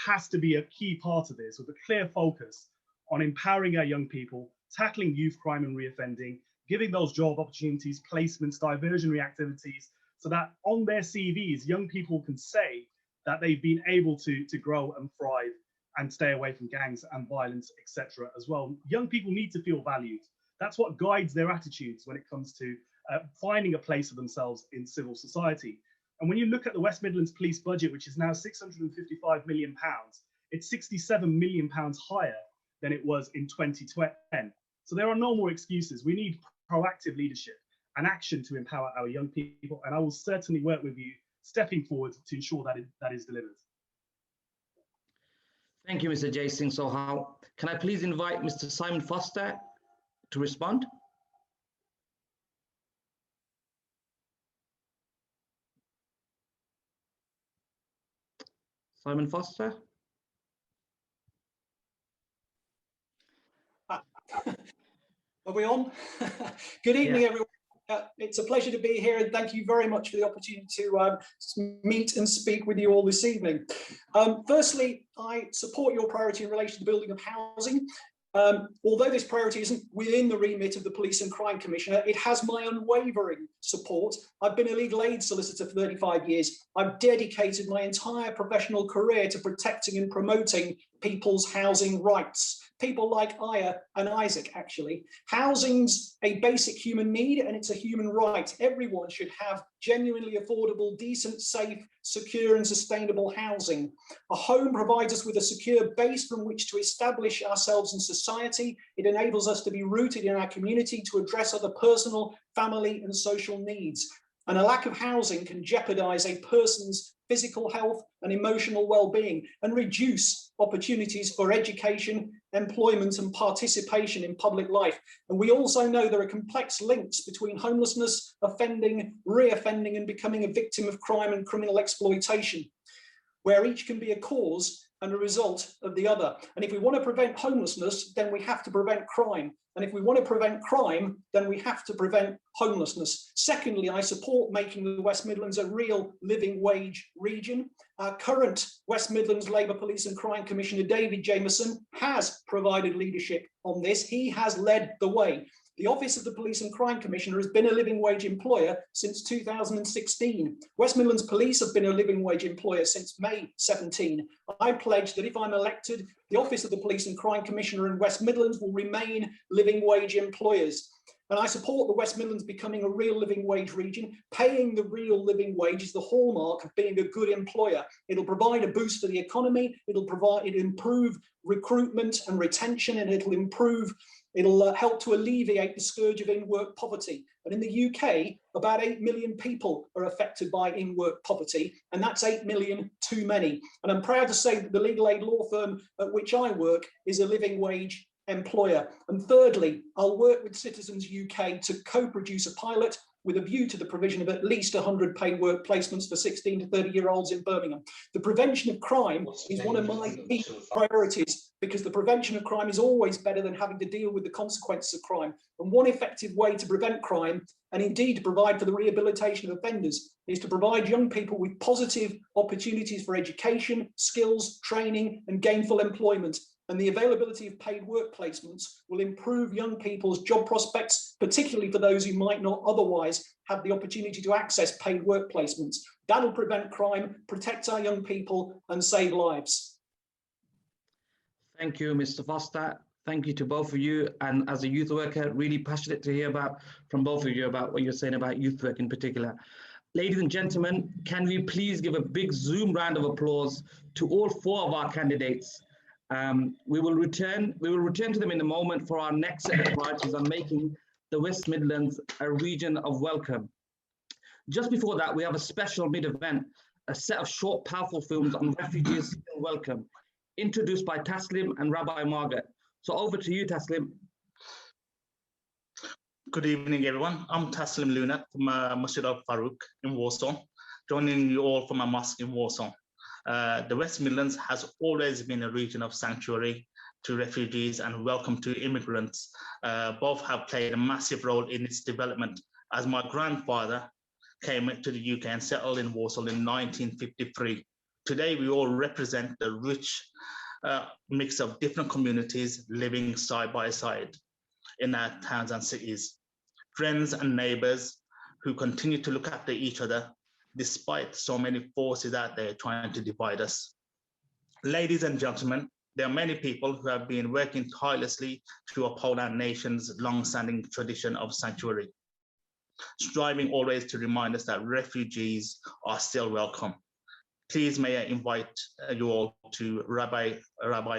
has to be a key part of this, with a clear focus on empowering our young people, tackling youth crime and reoffending, giving those job opportunities, placements, diversionary activities, so that on their CVs, young people can say that they've been able to grow and thrive and stay away from gangs and violence, etc. as well. Young people need to feel valued. That's what guides their attitudes when it comes to finding a place for themselves in civil society. And when you look at the West Midlands police budget, which is now £655 million, it's £67 million higher than it was in 2010. So there are no more excuses. We need proactive leadership and action to empower our young people. And I will certainly work with you stepping forward to ensure that that is delivered. Thank you, Mr. J. Singh-Sohal. Can I please invite Mr. Simon Foster to respond? Simon Foster? Are we on? Good evening, everyone. It's a pleasure to be here, and thank you very much for the opportunity to meet and speak with you all this evening. Firstly, I support your priority in relation to the building of housing. Although this priority isn't within the remit of the Police and Crime Commissioner, it has my unwavering support. I've been a legal aid solicitor for 35 years. I've dedicated my entire professional career to protecting and promoting people's housing rights. People like Aya and Isaac, actually. Housing's a basic human need, and it's a human right. Everyone should have genuinely affordable, decent, safe, secure and sustainable housing. A home provides us with a secure base from which to establish ourselves in society. It enables us to be rooted in our community, to address other personal, family and social needs. And a lack of housing can jeopardize a person's physical health and emotional well-being and reduce opportunities for education, employment and participation in public life. And we also know there are complex links between homelessness, offending, re-offending and becoming a victim of crime and criminal exploitation, where each can be a cause and a result of the other. And if we want to prevent homelessness, then we have to prevent crime. And if we want to prevent crime, then we have to prevent homelessness. Secondly, I support making the West Midlands a real living wage region. Our current West Midlands Labour Police and Crime Commissioner, David Jameson, has provided leadership on this. He has led the way. The Office of the Police and Crime Commissioner has been a living wage employer since 2016. West Midlands Police have been a living wage employer since May 17. I pledge that if I'm elected, the Office of the Police and Crime Commissioner in West Midlands will remain living wage employers. And I support the West Midlands becoming a real living wage region. Paying the real living wage is the hallmark of being a good employer. It'll provide a boost for the economy, it'll improve recruitment and retention, and it'll help to alleviate the scourge of in-work poverty. And in the UK, about 8 million people are affected by in-work poverty, and that's 8 million too many. And I'm proud to say that the legal aid law firm at which I work is a living wage employer. And thirdly, I'll work with Citizens UK to co-produce a pilot with a view to the provision of at least 100 paid work placements for 16 to 30-year-olds in Birmingham. The prevention of crime is one of my key priorities, because the prevention of crime is always better than having to deal with the consequences of crime. And one effective way to prevent crime, and indeed to provide for the rehabilitation of offenders, is to provide young people with positive opportunities for education, skills, training, and gainful employment. And the availability of paid work placements will improve young people's job prospects, particularly for those who might not otherwise have the opportunity to access paid work placements. That'll prevent crime, protect our young people, and save lives. Thank you, Mr. Foster. Thank you to both of you. And as a youth worker, really passionate to hear from both of you about what you're saying about youth work in particular. Ladies and gentlemen, can we please give a big Zoom round of applause to all 4 of our candidates. We will return to them in a moment for our next set of priorities on making the West Midlands a region of welcome. Just before that, we have a special mid-event, a set of short, powerful films on refugees and welcome, introduced by Taslim and Rabbi Margaret. So over to you, Taslim. Good evening, everyone. I'm Taslim Lunat from Masjid al-Farouk in Warsaw, joining you all from a mosque in Warsaw. The West Midlands has always been a region of sanctuary to refugees and welcome to immigrants. Both have played a massive role in its development, as my grandfather came to the UK and settled in Warsaw in 1953. Today, we all represent the rich mix of different communities living side by side in our towns and cities. Friends and neighbors who continue to look after each other despite so many forces out there trying to divide us. Ladies and gentlemen, there are many people who have been working tirelessly to uphold our nation's long-standing tradition of sanctuary, striving always to remind us that refugees are still welcome. Please may I invite you all to Rabbi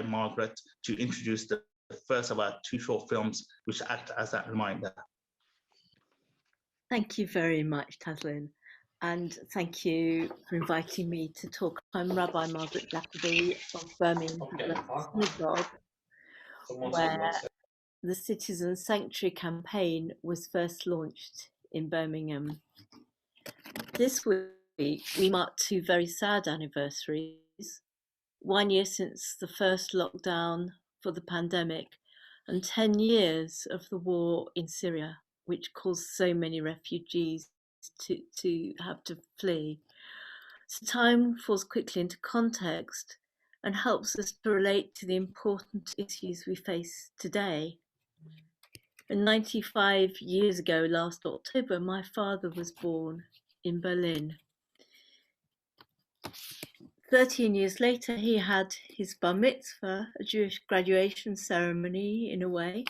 Margaret to introduce the first of our 2 short films which act as that reminder. Thank you very much, Taslim, and thank you for inviting me to talk. I'm Rabbi Margaret Lafferty of Birmingham Assembly, where the Citizen Sanctuary campaign was first launched in Birmingham. This week, we mark 2 very sad anniversaries. 1 year since the first lockdown for the pandemic, and 10 years of the war in Syria, which caused so many refugees to have to flee. So time falls quickly into context and helps us to relate to the important issues we face today. And 95 years ago, last October, my father was born in Berlin. 13 years later, he had his bar mitzvah, a Jewish graduation ceremony in a way,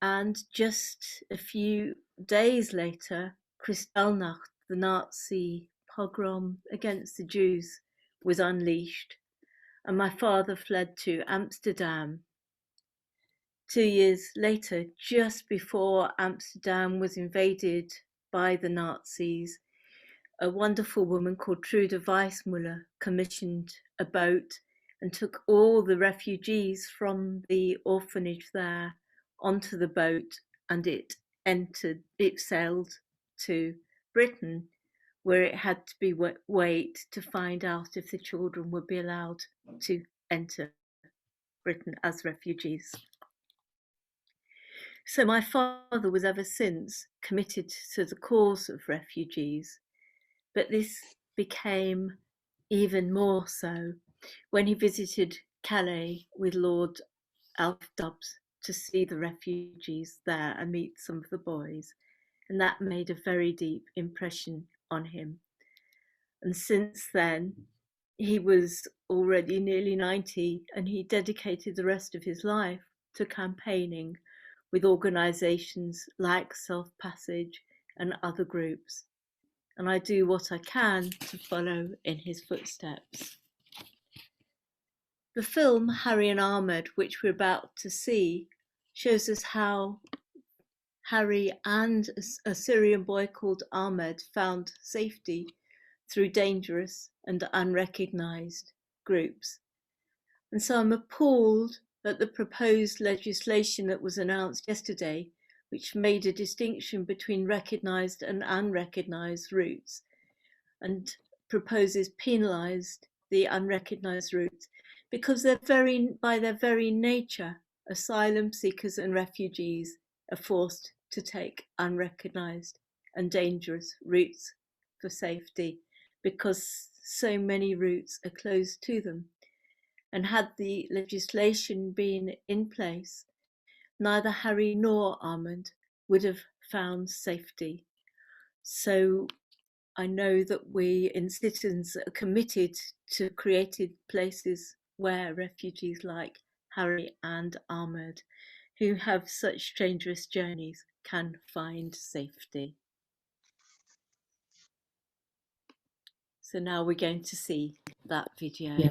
and just a few days later, Kristallnacht, the Nazi pogrom against the Jews, was unleashed, and my father fled to Amsterdam. 2 years later, just before Amsterdam was invaded by the Nazis, a wonderful woman called Trude Weissmuller commissioned a boat and took all the refugees from the orphanage there onto the boat, and it sailed to Britain, where it had to be wait to find out if the children would be allowed to enter Britain as refugees. So my father was ever since committed to the cause of refugees, but this became even more so when he visited Calais with Lord Alf Dubs to see the refugees there and meet some of the boys, and that made a very deep impression on him. And since then, he was already nearly 90, and he dedicated the rest of his life to campaigning with organisations like Self Passage and other groups. And I do what I can to follow in his footsteps. The film Harry and Ahmed, which we're about to see, shows us how Harry and a Syrian boy called Ahmed found safety through dangerous and unrecognised groups. And so I'm appalled at the proposed legislation that was announced yesterday, which made a distinction between recognised and unrecognised routes and proposes penalised the unrecognised routes, because by their very nature, asylum seekers and refugees are forced to take unrecognised and dangerous routes for safety, because so many routes are closed to them. And had the legislation been in place, neither Harry nor Ahmed would have found safety. So I know that we in Citizens are committed to creating places where refugees like Harry and Ahmed, who have such dangerous journeys, can find safety. So now we're going to see that video. Yeah.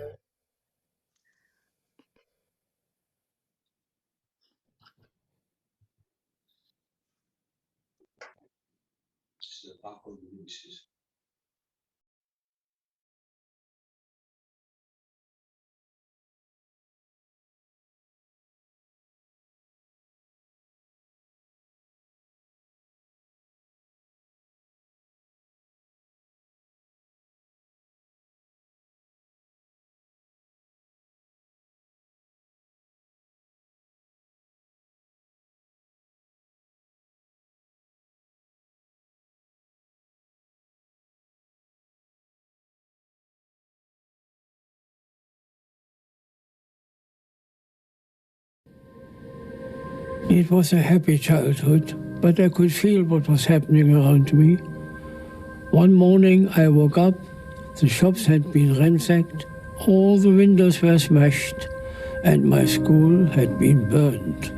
It was a happy childhood, but I could feel what was happening around me. One morning I woke up, the shops had been ransacked, all the windows were smashed, and my school had been burned.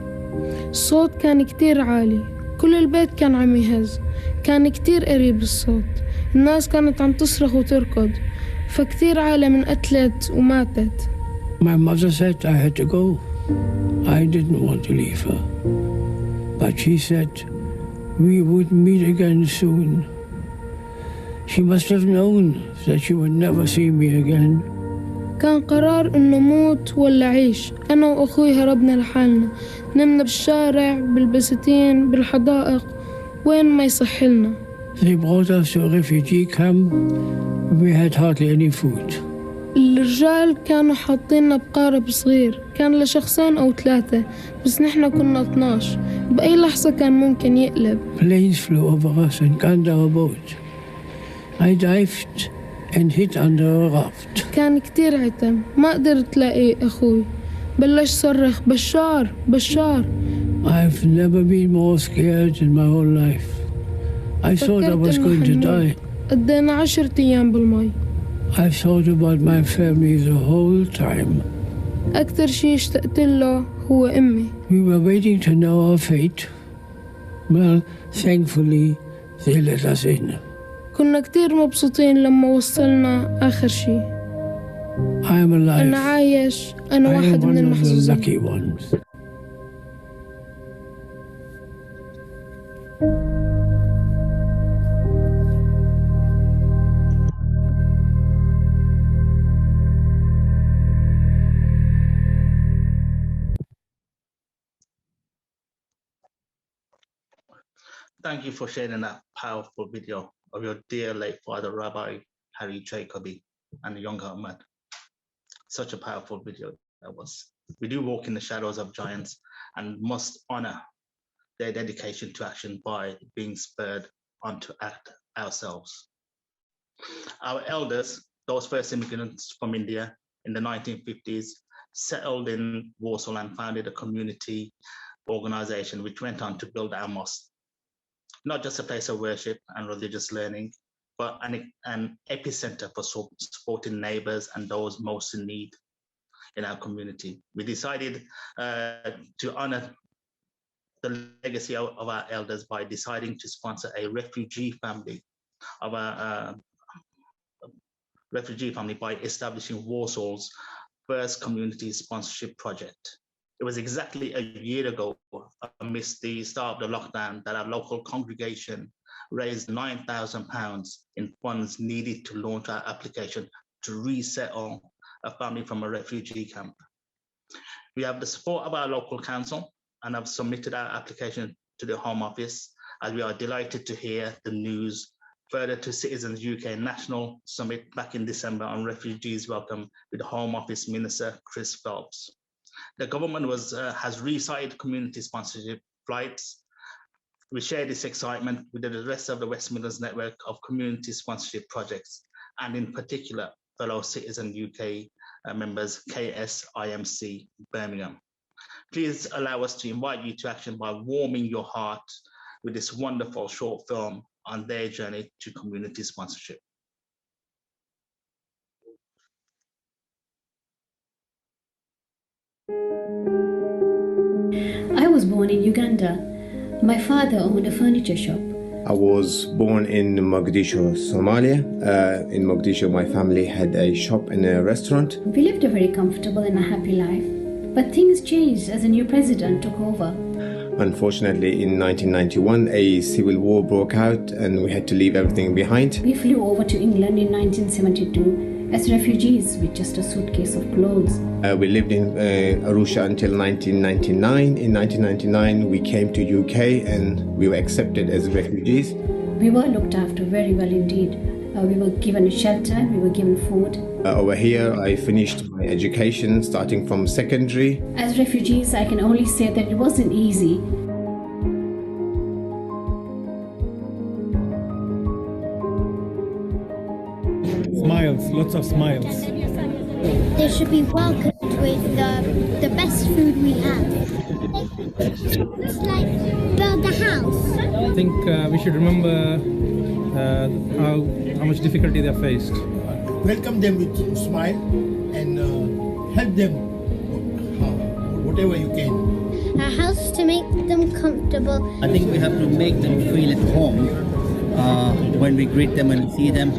الصوت كان كتير عالي، كل البيت كان عم يهز، كان كتير قريب الصوت، الناس كانت عم تصرخ وتركض، فكتير عالم انقتلت وماتت. My mother said I had to go. I didn't want to leave her. But she said we would meet again soon. She must have known that she would never see me again. كان قرار إنه موت ولا عيش. أنا وأخوي هربنا لحالنا، نمنا بالشارع، بالبساتين، بالحدائق، وين ما يصح لنا. They brought us to a refugee camp. We had hardly any food. الرجال كانوا حاطيننا بقارب صغير، كان لشخصين أو 3، بس نحن كنا 12، بأي لحظة كان ممكن يقلب. Planes flew over us and gunned our boat. I dived and hid under a raft. كان كتير عتم، ما قدرت لاقي أخوي، بلش صرخ بشار بشار. I've never been more scared in my whole life. I thought I was going to die. قضينا 10 أيام بالمي. I thought about my family the whole time. أكثر شيء اشتقت له هو أمي. We were waiting to know our fate. Well, thankfully, they let us in. كنا كتير مبسوطين لما وصلنا آخر شيء. I'm alive. أنا عايش، أنا واحد من المحظوظين. lucky ones. Thank you for sharing that powerful video of your dear late father, Rabbi Harry Jacobi, and the young Ahmad. Such a powerful video that was. We do walk in the shadows of giants and must honor their dedication to action by being spurred on to act ourselves. Our elders, those first immigrants from India in the 1950s, settled in Warsaw and founded a community organization which went on to build our mosque. Not just a place of worship and religious learning, but an epicenter for supporting neighbors and those most in need in our community. We decided to honor the legacy of our elders by deciding to sponsor a refugee family by establishing Warsaw's first community sponsorship project. It was exactly a year ago, amidst the start of the lockdown, that our local congregation raised £9,000 in funds needed to launch our application to resettle a family from a refugee camp. We have the support of our local council and have submitted our application to the Home Office, as we are delighted to hear the news further to Citizens UK National Summit back in December on refugees welcome with the Home Office Minister Chris Phelps. The government has restarted community sponsorship flights. We share this excitement with the rest of the West Midlands network of community sponsorship projects, and in particular, fellow Citizen UK members, KSIMC Birmingham. Please allow us to invite you to action by warming your heart with this wonderful short film on their journey to community sponsorship. I was born in Uganda. My father owned a furniture shop. I was born in Mogadishu, Somalia. In Mogadishu, my family had a shop and a restaurant. We lived a very comfortable and a happy life. But things changed as a new president took over. Unfortunately, in 1991, a civil war broke out and we had to leave everything behind. We flew over to England in 1972 as refugees with just a suitcase of clothes. We lived in Arusha until 1999. In 1999, we came to UK and we were accepted as refugees. We were looked after very well indeed. We were given shelter, we were given food. Over here, I finished my education starting from secondary. As refugees, I can only say that it wasn't easy. Smiles, lots of smiles. They should be welcomed with the best food we have. build a house? I think we should remember how much difficulty they faced. Welcome them with a smile and help them whatever you can. A house to make them comfortable. I think we have to make them feel at home when we greet them and see them,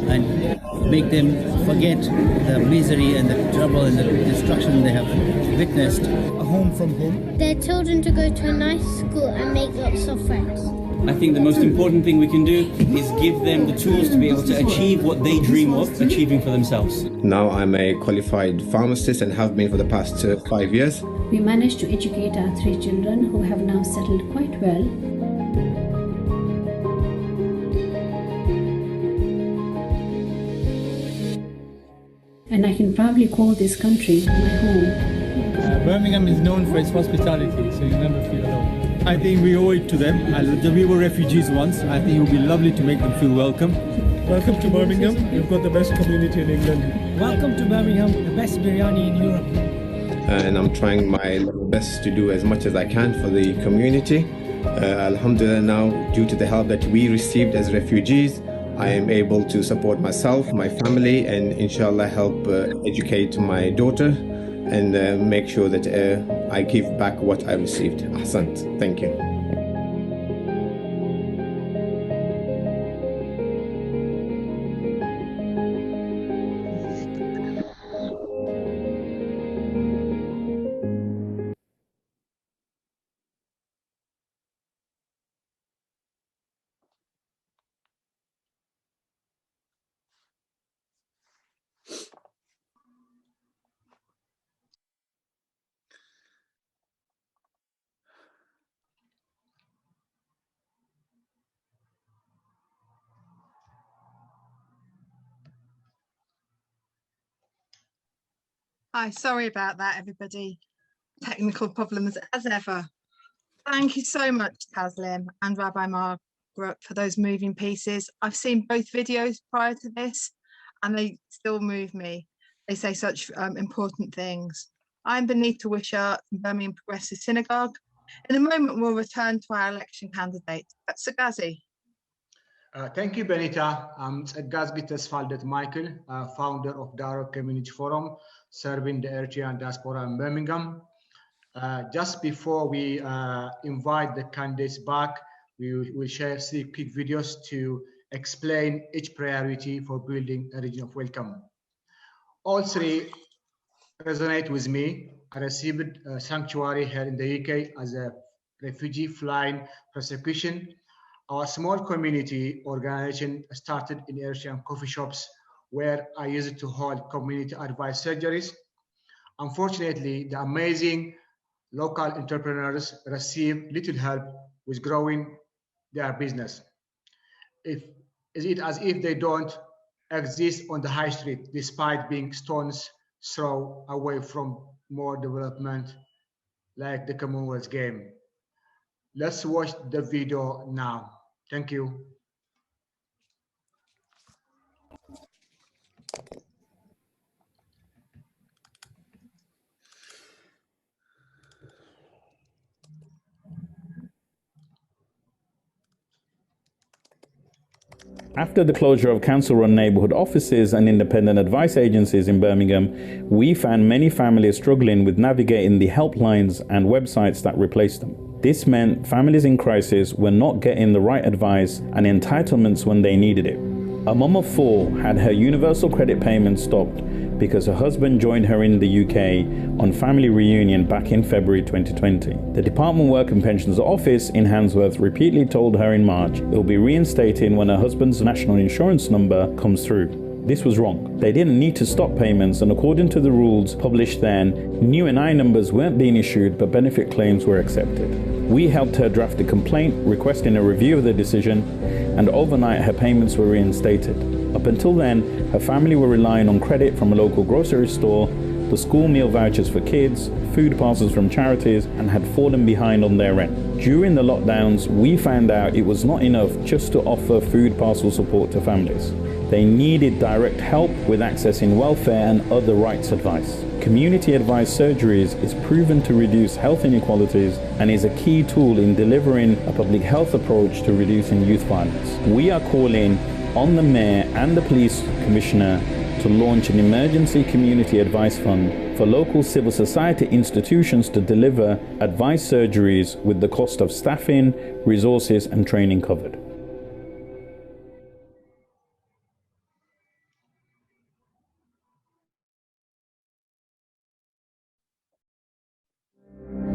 and make them forget the misery and the trouble and the destruction they have witnessed. A home from home. Their children to go to a nice school and make lots of friends. I think the most important thing we can do is give them the tools to be able to achieve what they dream of achieving for themselves. Now I'm a qualified pharmacist and have been for the past 5 years. We managed to educate our 3 children who have now settled quite well. And I can proudly call this country my home. Birmingham is known for its hospitality, so you never feel alone. I think we owe it to them. We were refugees once. I think it would be lovely to make them feel welcome. Welcome to Birmingham. You've got the best community in England. Welcome to Birmingham, the best biryani in Europe. And I'm trying my level best to do as much as I can for the community. Alhamdulillah, now due to the help that we received as refugees, I am able to support myself, my family, and inshallah help educate my daughter and make sure that I give back what I received. Ahsant. Thank you. Hi, sorry about that, everybody. Technical problems as ever. Thank you so much, Taslim and Rabbi Margaret, for those moving pieces. I've seen both videos prior to this, and they still move me. They say such important things. I'm Benita Wisher from Birmingham Progressive Synagogue. In a moment, we'll return to our election candidate. That's Sagazi. Thank you, Benita. I'm Sagazi Tesfaldet Michael, founder of Daro Community Forum, serving the Eritrean diaspora in Birmingham. Just before we invite the candidates back, we will share 3 quick videos to explain each priority for building a region of welcome. All 3 resonate with me. I received a sanctuary here in the UK as a refugee flying persecution. Our small community organization started in Eritrean coffee shops where I used to hold community advice surgeries. Unfortunately, the amazing local entrepreneurs receive little help with growing their business. Is it as if they don't exist on the high street despite being stones throw away from more development like the Commonwealth game? Let's watch the video now. Thank you. After the closure of council-run neighbourhood offices and independent advice agencies in Birmingham, we found many families struggling with navigating the helplines and websites that replaced them. This meant families in crisis were not getting the right advice and entitlements when they needed it. A mum of 4 had her universal credit payment stopped because her husband joined her in the UK on family reunion back in February 2020. The Department of Work and Pensions Office in Handsworth repeatedly told her in March it will be reinstated when her husband's national insurance number comes through. This was wrong. They didn't need to stop payments, and according to the rules published then, new NI numbers weren't being issued but benefit claims were accepted. We helped her draft a complaint requesting a review of the decision, and overnight her payments were reinstated. Up until then, her family were relying on credit from a local grocery store, the school meal vouchers for kids, food parcels from charities, and had fallen behind on their rent. During the lockdowns, we found out it was not enough just to offer food parcel support to families. They needed direct help with accessing welfare and other rights advice. community advised surgeries is proven to reduce health inequalities and is a key tool in delivering a public health approach to reducing youth violence. We are calling on the Mayor and the Police Commissioner to launch an emergency community advice fund for local civil society institutions to deliver advice surgeries with the cost of staffing, resources and training covered.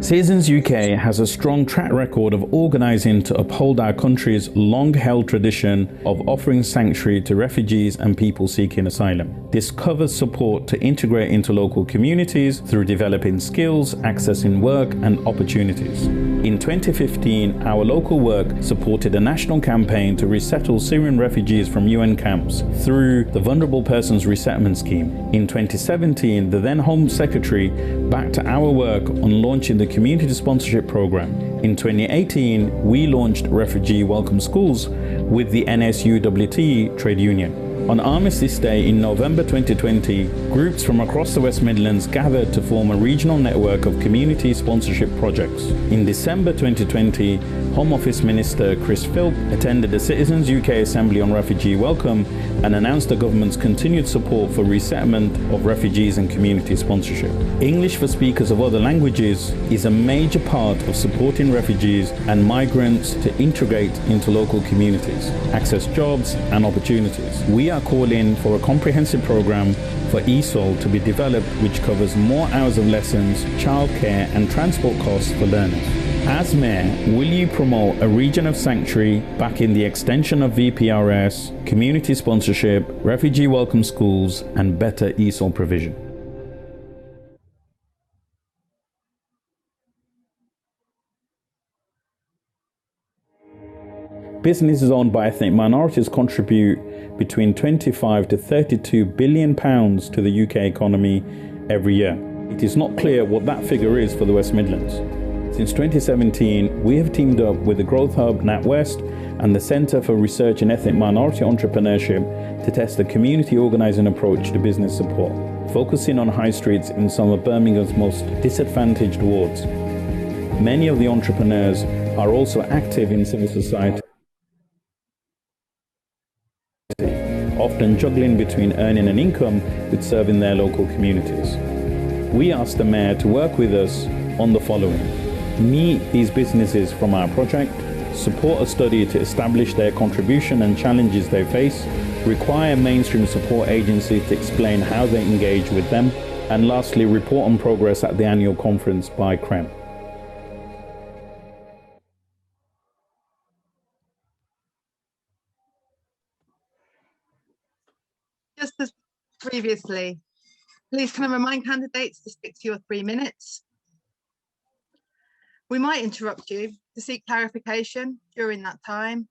Citizens UK has a strong track record of organising to uphold our country's long-held tradition of offering sanctuary to refugees and people seeking asylum. This covers support to integrate into local communities through developing skills, accessing work and opportunities. In 2015, our local work supported a national campaign to resettle Syrian refugees from UN camps through the Vulnerable Persons Resettlement Scheme. In 2017, the then Home Secretary backed our work on launching the Community Sponsorship Programme. In 2018, we launched Refugee Welcome Schools with the NSUWT trade union. On Armistice Day in November 2020, groups from across the West Midlands gathered to form a regional network of community sponsorship projects. In December 2020, Home Office Minister Chris Philp attended the Citizens UK Assembly on Refugee Welcome and announced the government's continued support for resettlement of refugees and community sponsorship. English for speakers of other languages is a major part of supporting refugees and migrants to integrate into local communities, access jobs and opportunities. We are calling for a comprehensive programme for ESOL to be developed which covers more hours of lessons, childcare and transport costs for learners. As Mayor, will you promote a region of sanctuary backing the extension of VPRS, community sponsorship, refugee welcome schools and better ESOL provision? Businesses owned by ethnic minorities contribute between 25 to 32 billion pounds to the UK economy every year. It is not clear what that figure is for the West Midlands. Since 2017, we have teamed up with the Growth Hub NatWest and the Centre for Research in Ethnic Minority Entrepreneurship to test a community organising approach to business support, focusing on high streets in some of Birmingham's most disadvantaged wards. Many of the entrepreneurs are also active in civil society, often juggling between earning an income with serving their local communities. We asked the Mayor to work with us on the following: meet these businesses from our project, support a study to establish their contribution and challenges they face, require mainstream support agencies to explain how they engage with them, and lastly, report on progress at the annual conference by CREM. Just as previously, please can I remind candidates to stick to your 3 minutes. We might interrupt you to seek clarification during that time.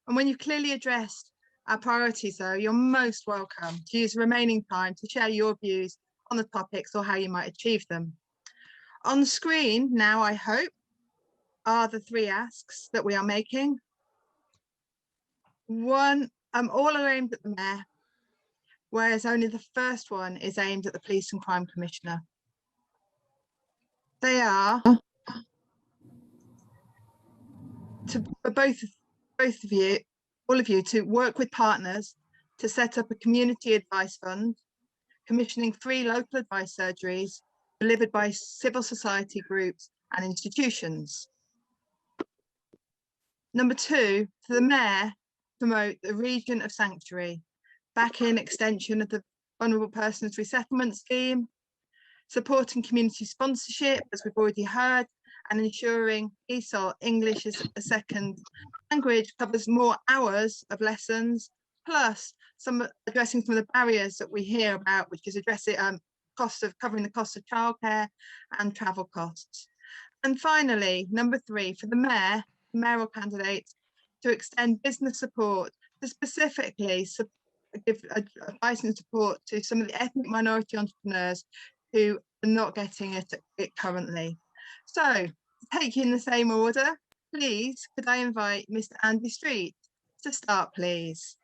And when you've clearly addressed our priorities, though, you're most welcome to use the remaining time to share your views on the topics or how you might achieve them. On the screen now, I hope, are the 3 asks that we are making. One, all are aimed at the Mayor, whereas only the first one is aimed at the Police and Crime Commissioner. They are for both of you, all of you, to work with partners to set up a community advice fund, commissioning 3 local advice surgeries delivered by civil society groups and institutions. Number 2, for the Mayor, promote the region of sanctuary, back in extension of the Vulnerable Persons Resettlement Scheme, supporting community sponsorship, as we've already heard, and ensuring ESOL, English as a second language, covers more hours of lessons, plus addressing some of the barriers that we hear about, which is addressing covering the cost of childcare and travel costs. And finally, number 3, for the Mayor, mayoral candidates, to extend business support to specifically give advice and support to some of the ethnic minority entrepreneurs who are not getting it currently. So, to take you in the same order, please, could I invite Mr. Andy Street to start, please?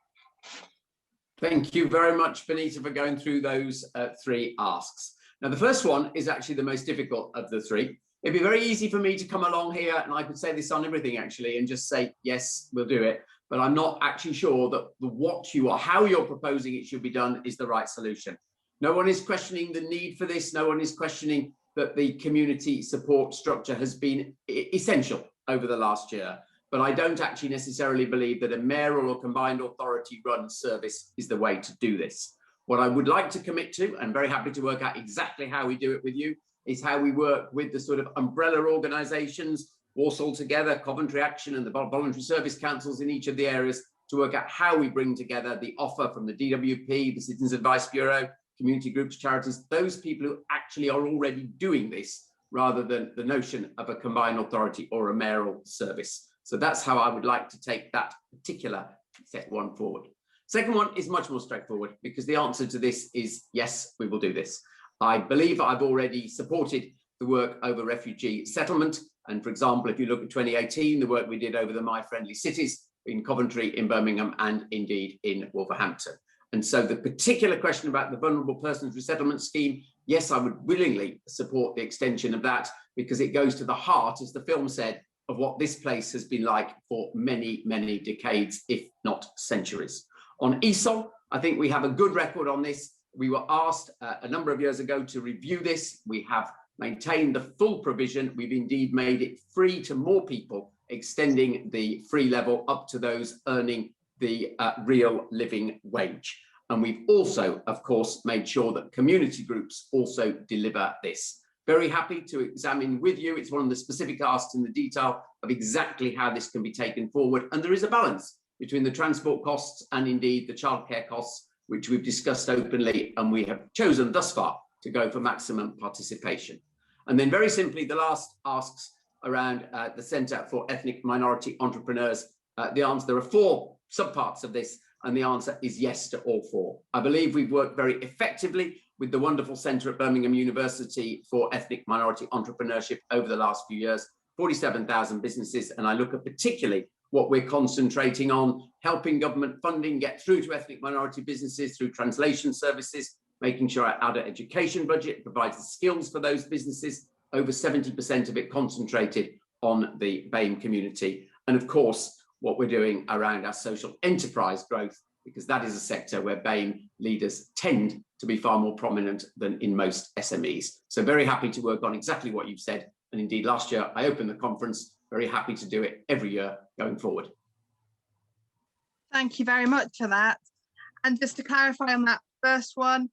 Thank you very much, Benita, for going through those 3 asks. Now, the first one is actually the most difficult of the three. It'd be very easy for me to come along here and I could say this on everything actually and just say, yes, we'll do it. But I'm not actually sure that the what you or how you're proposing it should be done is the right solution. No one is questioning the need for this. No one is questioning that the community support structure has been essential over the last year. But I don't actually necessarily believe that a mayoral or combined authority run service is the way to do this. What I would like to commit to, and very happy to work out exactly how we do it with you, is how we work with the sort of umbrella organisations, Walsall Together, Coventry Action, and the voluntary service councils in each of the areas to work out how we bring together the offer from the DWP, the Citizens Advice Bureau, community groups, charities, those people who actually are already doing this, rather than the notion of a combined authority or a mayoral service. So that's how I would like to take that particular set one forward. Second one is much more straightforward because the answer to this is yes, we will do this. I believe I've already supported the work over refugee settlement. And for example, if you look at 2018, the work we did over the My Friendly Cities in Coventry, in Birmingham, and indeed in Wolverhampton. And so the particular question about the Vulnerable Persons Resettlement Scheme, yes, I would willingly support the extension of that because it goes to the heart, as the film said, of what this place has been like for many, many decades, if not centuries. On ESOL, I think we have a good record on this. We were asked a number of years ago to review this. We have maintained the full provision. We've indeed made it free to more people, extending the free level up to those earning the real living wage. And we've also, of course, made sure that community groups also deliver this. Very happy to examine with you. It's one of the specific asks in the detail of exactly how this can be taken forward. And there is a balance between the transport costs and indeed the childcare costs, which we've discussed openly, and we have chosen thus far to go for maximum participation. And then very simply, the last asks around the Centre for Ethnic Minority Entrepreneurs. The answer, there are 4 subparts of this, and the answer is yes to all 4. I believe we've worked very effectively with the wonderful Centre at Birmingham University for Ethnic Minority Entrepreneurship over the last few years, 47,000 businesses, and I look at particularly what we're concentrating on, helping government funding get through to ethnic minority businesses through translation services, making sure our adult education budget provides the skills for those businesses, over 70% of it concentrated on the BAME community. And of course, what we're doing around our social enterprise growth, because that is a sector where BAME leaders tend to be far more prominent than in most SMEs. So very happy to work on exactly what you've said. And indeed, last year I opened the conference, very happy to do it every year going forward. Thank you very much for that. And just to clarify on that first one,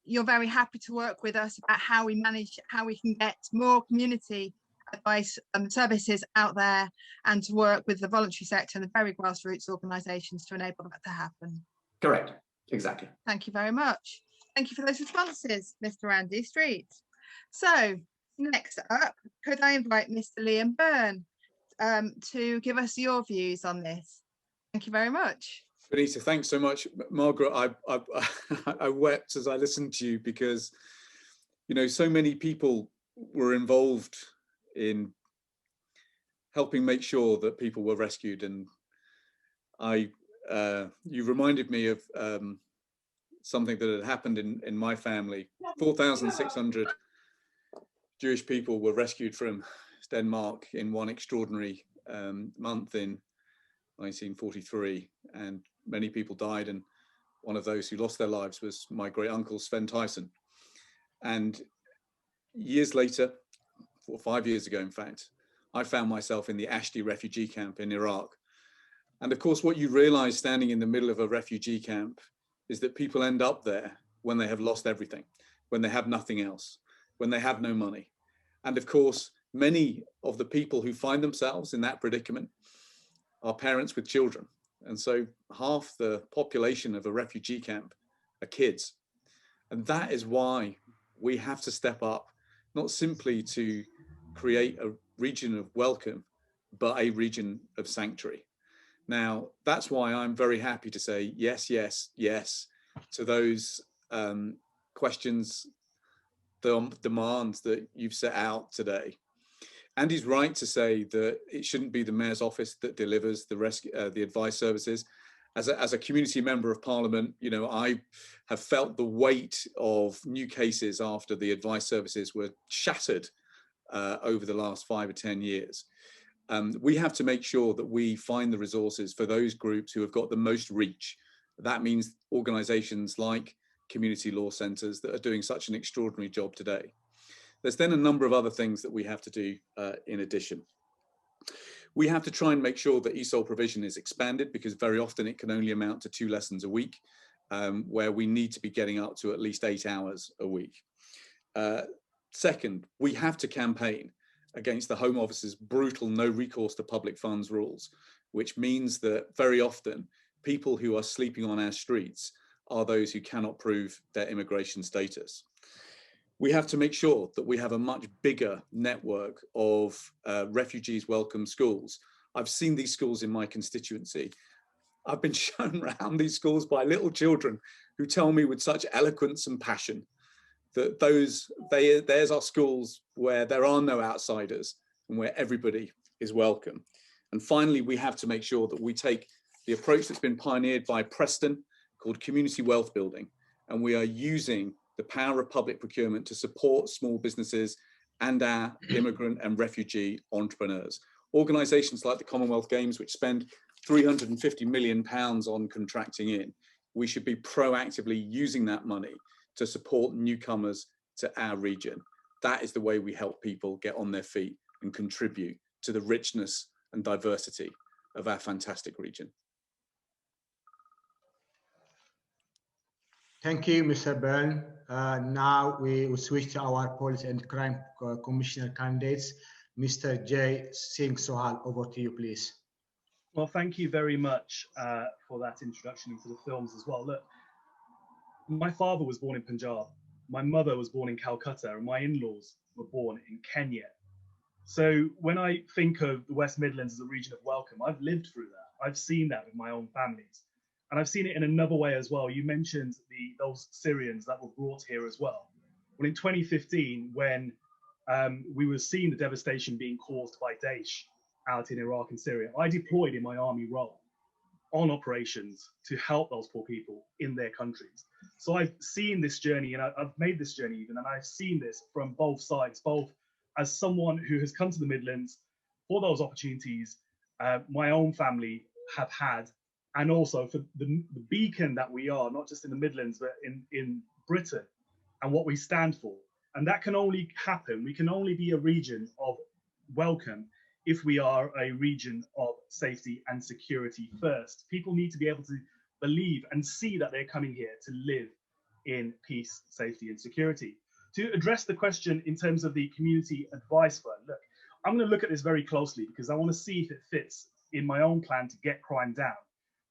you're very happy to work with us about how we manage, how we can get more community advice and services out there, and to work with the voluntary sector and the very grassroots organisations to enable that to happen. Correct, exactly. Thank you very much. Thank you for those responses, Mr. Andy Street. So next up, could I invite Mr. Liam Byrne to give us your views on this? Thank you very much. Benita, thanks so much. Margaret, I wept as I listened to you because, you know, so many people were involved in helping make sure that people were rescued. And you reminded me of something that had happened in my family. 4,600 Jewish people were rescued from Denmark in one extraordinary month in 1943, and many people died, and one of those who lost their lives was my great uncle Sven Tyson. And years later, 4 or 5 years ago in fact, I found myself in the Ashti refugee camp in Iraq. And of course, what you realize standing in the middle of a refugee camp is that people end up there when they have lost everything, when they have nothing else, when they have no money. And of course, many of the people who find themselves in that predicament are parents with children. And so half the population of a refugee camp are kids. And that is why we have to step up, not simply to create a region of welcome, but a region of sanctuary. Now, that's why I'm very happy to say yes, yes, yes to those questions, the demands that you've set out today. Andy's right to say that it shouldn't be the mayor's office that delivers the advice services. As a community member of Parliament, you know, I have felt the weight of new cases after the advice services were shattered over the last 5 or 10 years. We have to make sure that we find the resources for those groups who have got the most reach. That means organisations like community law centres that are doing such an extraordinary job today. There's then a number of other things that we have to do in addition. We have to try and make sure that ESOL provision is expanded, because very often it can only amount to 2 lessons a week, where we need to be getting up to at least 8 hours a week. Second, we have to campaign against the Home Office's brutal no recourse to public funds rules, which means that very often people who are sleeping on our streets are those who cannot prove their immigration status. We have to make sure that we have a much bigger network of refugees welcome schools. I've seen these schools in my constituency. I've been shown around these schools by little children who tell me with such eloquence and passion that there's our schools where there are no outsiders and where everybody is welcome. And finally, we have to make sure that we take the approach that's been pioneered by Preston called community wealth building, and we are using the power of public procurement to support small businesses and our immigrant and refugee entrepreneurs. Organisations like the Commonwealth Games, which spend £350 million on contracting in, we should be proactively using that money to support newcomers to our region. That is the way we help people get on their feet and contribute to the richness and diversity of our fantastic region. Thank you, Mr. Byrne. Now we will switch to our Policy and Crime Commissioner candidates. Mr. J. Singh-Sohal, over to you, please. Well, thank you very much for that introduction into the films as well. Look, my father was born in Punjab, my mother was born in Calcutta, and my in-laws were born in Kenya. So when I think of the West Midlands as a region of welcome, I've lived through that. I've seen that with my own families. And I've seen it in another way as well. You mentioned those Syrians that were brought here as well. Well, in 2015, when we were seeing the devastation being caused by Daesh out in Iraq and Syria, I deployed in my army role on operations to help those poor people in their countries. So I've seen this journey, and I've made this journey even, and I've seen this from both sides, both as someone who has come to the Midlands for those opportunities my own family have had, and also for the beacon that we are, not just in the Midlands, but in Britain, and what we stand for. And that can only happen, we can only be a region of welcome if we are a region of safety and security first. People need to be able to believe and see that they're coming here to live in peace, safety, and security. To address the question in terms of the Community Advice Fund, look, I'm going to look at this very closely because I want to see if it fits in my own plan to get crime down,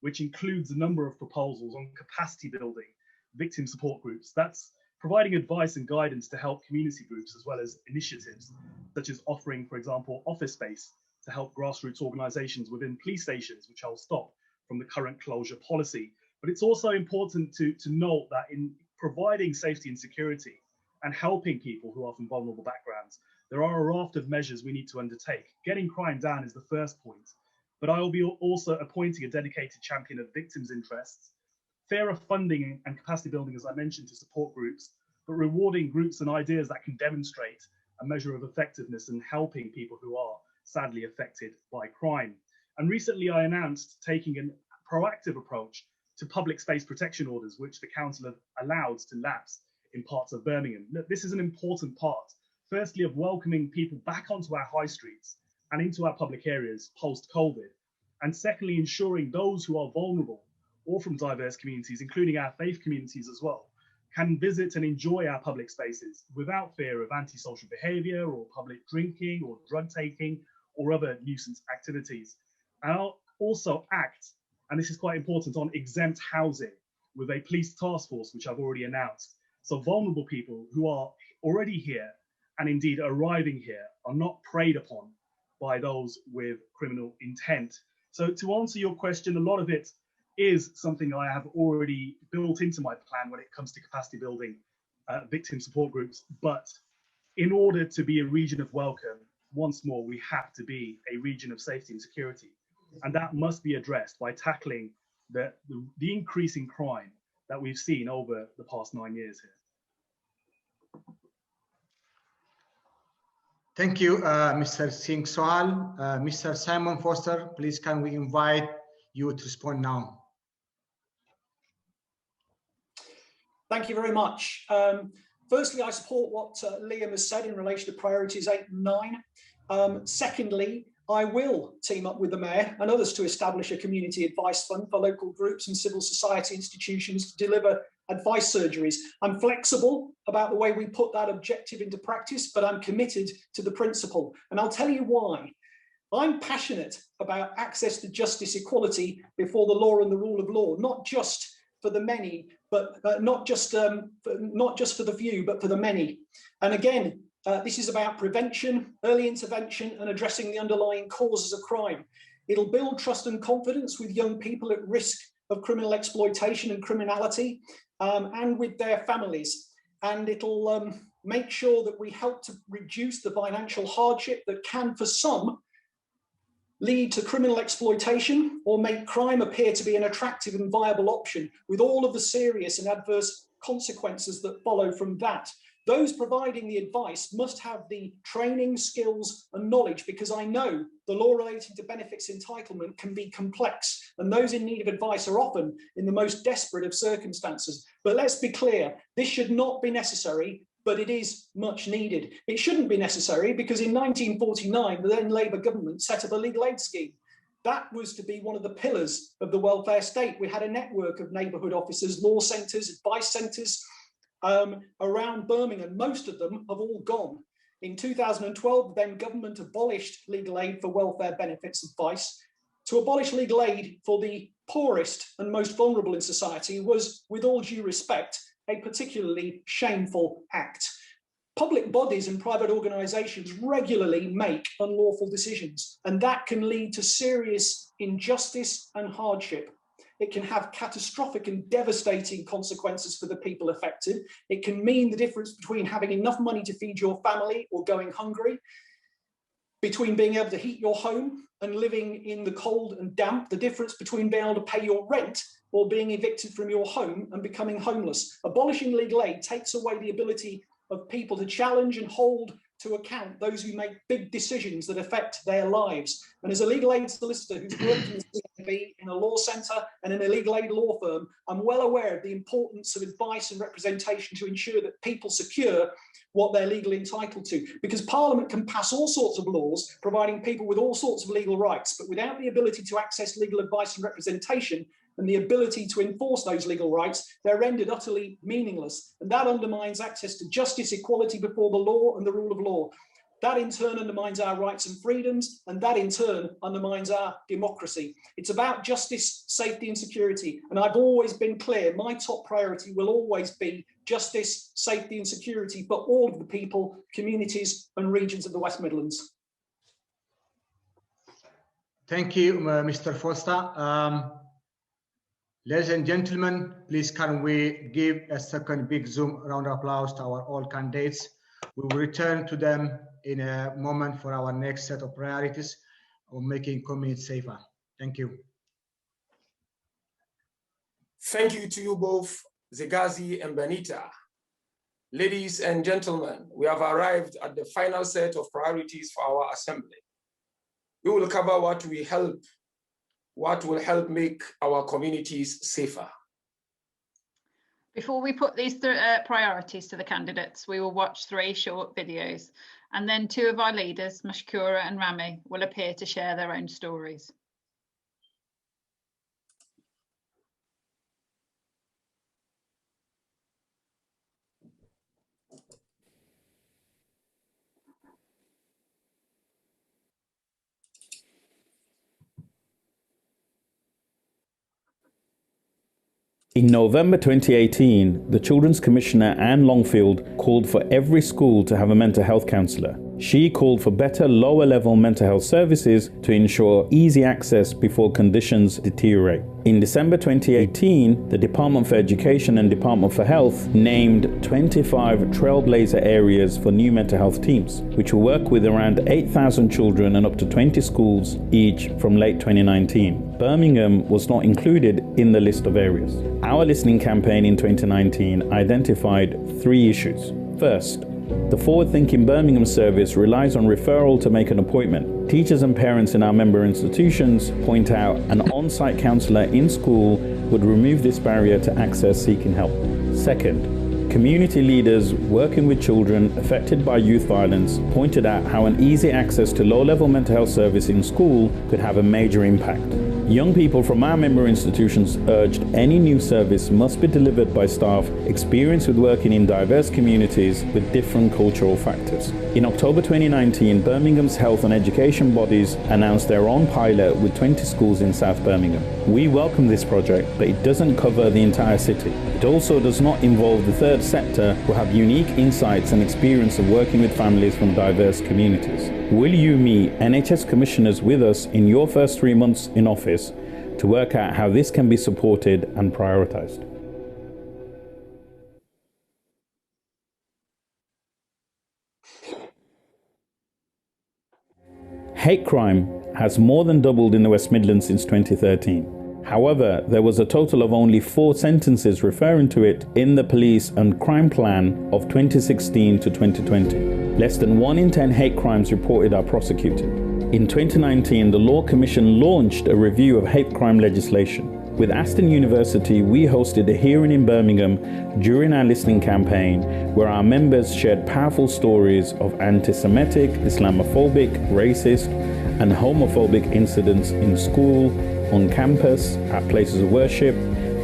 which includes a number of proposals on capacity building, victim support groups. That's providing advice and guidance to help community groups, as well as initiatives such as offering, for example, office space to help grassroots organisations within police stations, which I'll stop from the current closure policy. But it's also important to note that in providing safety and security and helping people who are from vulnerable backgrounds, there are a raft of measures we need to undertake. Getting crime down is the first point, but I will be also appointing a dedicated champion of victims' interests, fairer funding and capacity building, as I mentioned, to support groups, but rewarding groups and ideas that can demonstrate a measure of effectiveness in helping people who are sadly affected by crime. And recently I announced taking a proactive approach to public space protection orders, which the council have allowed to lapse in parts of Birmingham. Look, this is an important part, firstly, of welcoming people back onto our high streets and into our public areas post-COVID, and secondly, ensuring those who are vulnerable or from diverse communities, including our faith communities as well, can visit and enjoy our public spaces without fear of antisocial behaviour or public drinking or drug taking or other nuisance activities. And I'll also act, and this is quite important, on exempt housing with a police task force, which I've already announced. So vulnerable people who are already here and indeed arriving here are not preyed upon by those with criminal intent. So to answer your question, a lot of it is something I have already built into my plan when it comes to capacity building, victim support groups. But in order to be a region of welcome, once more, we have to be a region of safety and security. And that must be addressed by tackling the increase in crime that we've seen over the past 9 years here. Thank you, Mr. Singh-Sohal. Mr. Simon Foster, please can we invite you to respond now? Thank you very much. Firstly, I support what Liam has said in relation to priorities 8 and 9. Secondly, I will team up with the Mayor and others to establish a community advice fund for local groups and civil society institutions to deliver advice surgeries. I'm flexible about the way we put that objective into practice, but I'm committed to the principle. And I'll tell you why. I'm passionate about access to justice, equality before the law and the rule of law, not just for the many, but not just for the few, but for the many. And again, this is about prevention, early intervention, and addressing the underlying causes of crime. It'll build trust and confidence with young people at risk of criminal exploitation and criminality, and with their families. And it'll make sure that we help to reduce the financial hardship that can, for some, lead to criminal exploitation or make crime appear to be an attractive and viable option, with all of the serious and adverse consequences that follow from that. Those providing the advice must have the training, skills and knowledge, because I know the law relating to benefits entitlement can be complex, and those in need of advice are often in the most desperate of circumstances. But let's be clear, this should not be necessary, but it is much needed. It shouldn't be necessary because in 1949, the then Labour government set up a legal aid scheme. That was to be one of the pillars of the welfare state. We had a network of neighbourhood officers, law centres, advice centres, around Birmingham. Most of them have all gone. In 2012, the then government abolished legal aid for welfare benefits advice. To abolish legal aid for the poorest and most vulnerable in society was, with all due respect, a particularly shameful act. Public bodies and private organisations regularly make unlawful decisions, and that can lead to serious injustice and hardship. It can have catastrophic and devastating consequences for the people affected. It can mean the difference between having enough money to feed your family or going hungry, between being able to heat your home and living in the cold and damp, the difference between being able to pay your rent or being evicted from your home and becoming homeless. Abolishing legal aid takes away the ability of people to challenge and hold to account those who make big decisions that affect their lives. And as a legal aid solicitor who's worked in the CIB, in a law centre and in a legal aid law firm, I'm well aware of the importance of advice and representation to ensure that people secure what they're legally entitled to. Because Parliament can pass all sorts of laws providing people with all sorts of legal rights, but without the ability to access legal advice and representation and the ability to enforce those legal rights, they're rendered utterly meaningless. And that undermines access to justice, equality before the law and the rule of law. That in turn undermines our rights and freedoms, and that in turn undermines our democracy. It's about justice, safety and security. And I've always been clear, my top priority will always be justice, safety and security for all of the people, communities and regions of the West Midlands. Thank you, Mr. Foster. Ladies and gentlemen, please can we give a second big Zoom round of applause to our all candidates. We will return to them in a moment for our next set of priorities of making communities safer. Thank you. Thank you to you both, Zegazi and Benita. Ladies and gentlemen, we have arrived at the final set of priorities for our assembly. We will cover what will help make our communities safer. Before we put these priorities to the candidates, we will watch 3 short videos, and then 2 of our leaders, Mashkura and Rami, will appear to share their own stories. In November 2018, the Children's Commissioner Anne Longfield called for every school to have a mental health counsellor. She called for better lower-level mental health services to ensure easy access before conditions deteriorate. In December 2018, the Department for Education and Department for Health named 25 trailblazer areas for new mental health teams, which will work with around 8,000 children and up to 20 schools each from late 2019. Birmingham was not included in the list of areas. Our listening campaign in 2019 identified 3 issues. First, the forward-thinking Birmingham service relies on referral to make an appointment. Teachers and parents in our member institutions point out an on-site counsellor in school would remove this barrier to access seeking help. Second, community leaders working with children affected by youth violence pointed out how an easy access to low-level mental health service in school could have a major impact. Young people from our member institutions urged any new service must be delivered by staff experienced with working in diverse communities with different cultural factors. In October 2019, Birmingham's health and education bodies announced their own pilot with 20 schools in South Birmingham. We welcome this project, but it doesn't cover the entire city. It also does not involve the third sector, who have unique insights and experience of working with families from diverse communities. Will you meet NHS commissioners with us in your first 3 months in office to work out how this can be supported and prioritised? Hate crime has more than doubled in the West Midlands since 2013. However, there was a total of only 4 sentences referring to it in the Police and Crime Plan of 2016 to 2020. Less than 1 in 10 hate crimes reported are prosecuted. In 2019, the Law Commission launched a review of hate crime legislation. With Aston University, we hosted a hearing in Birmingham during our listening campaign where our members shared powerful stories of anti-Semitic, Islamophobic, racist and homophobic incidents in school, on campus, at places of worship,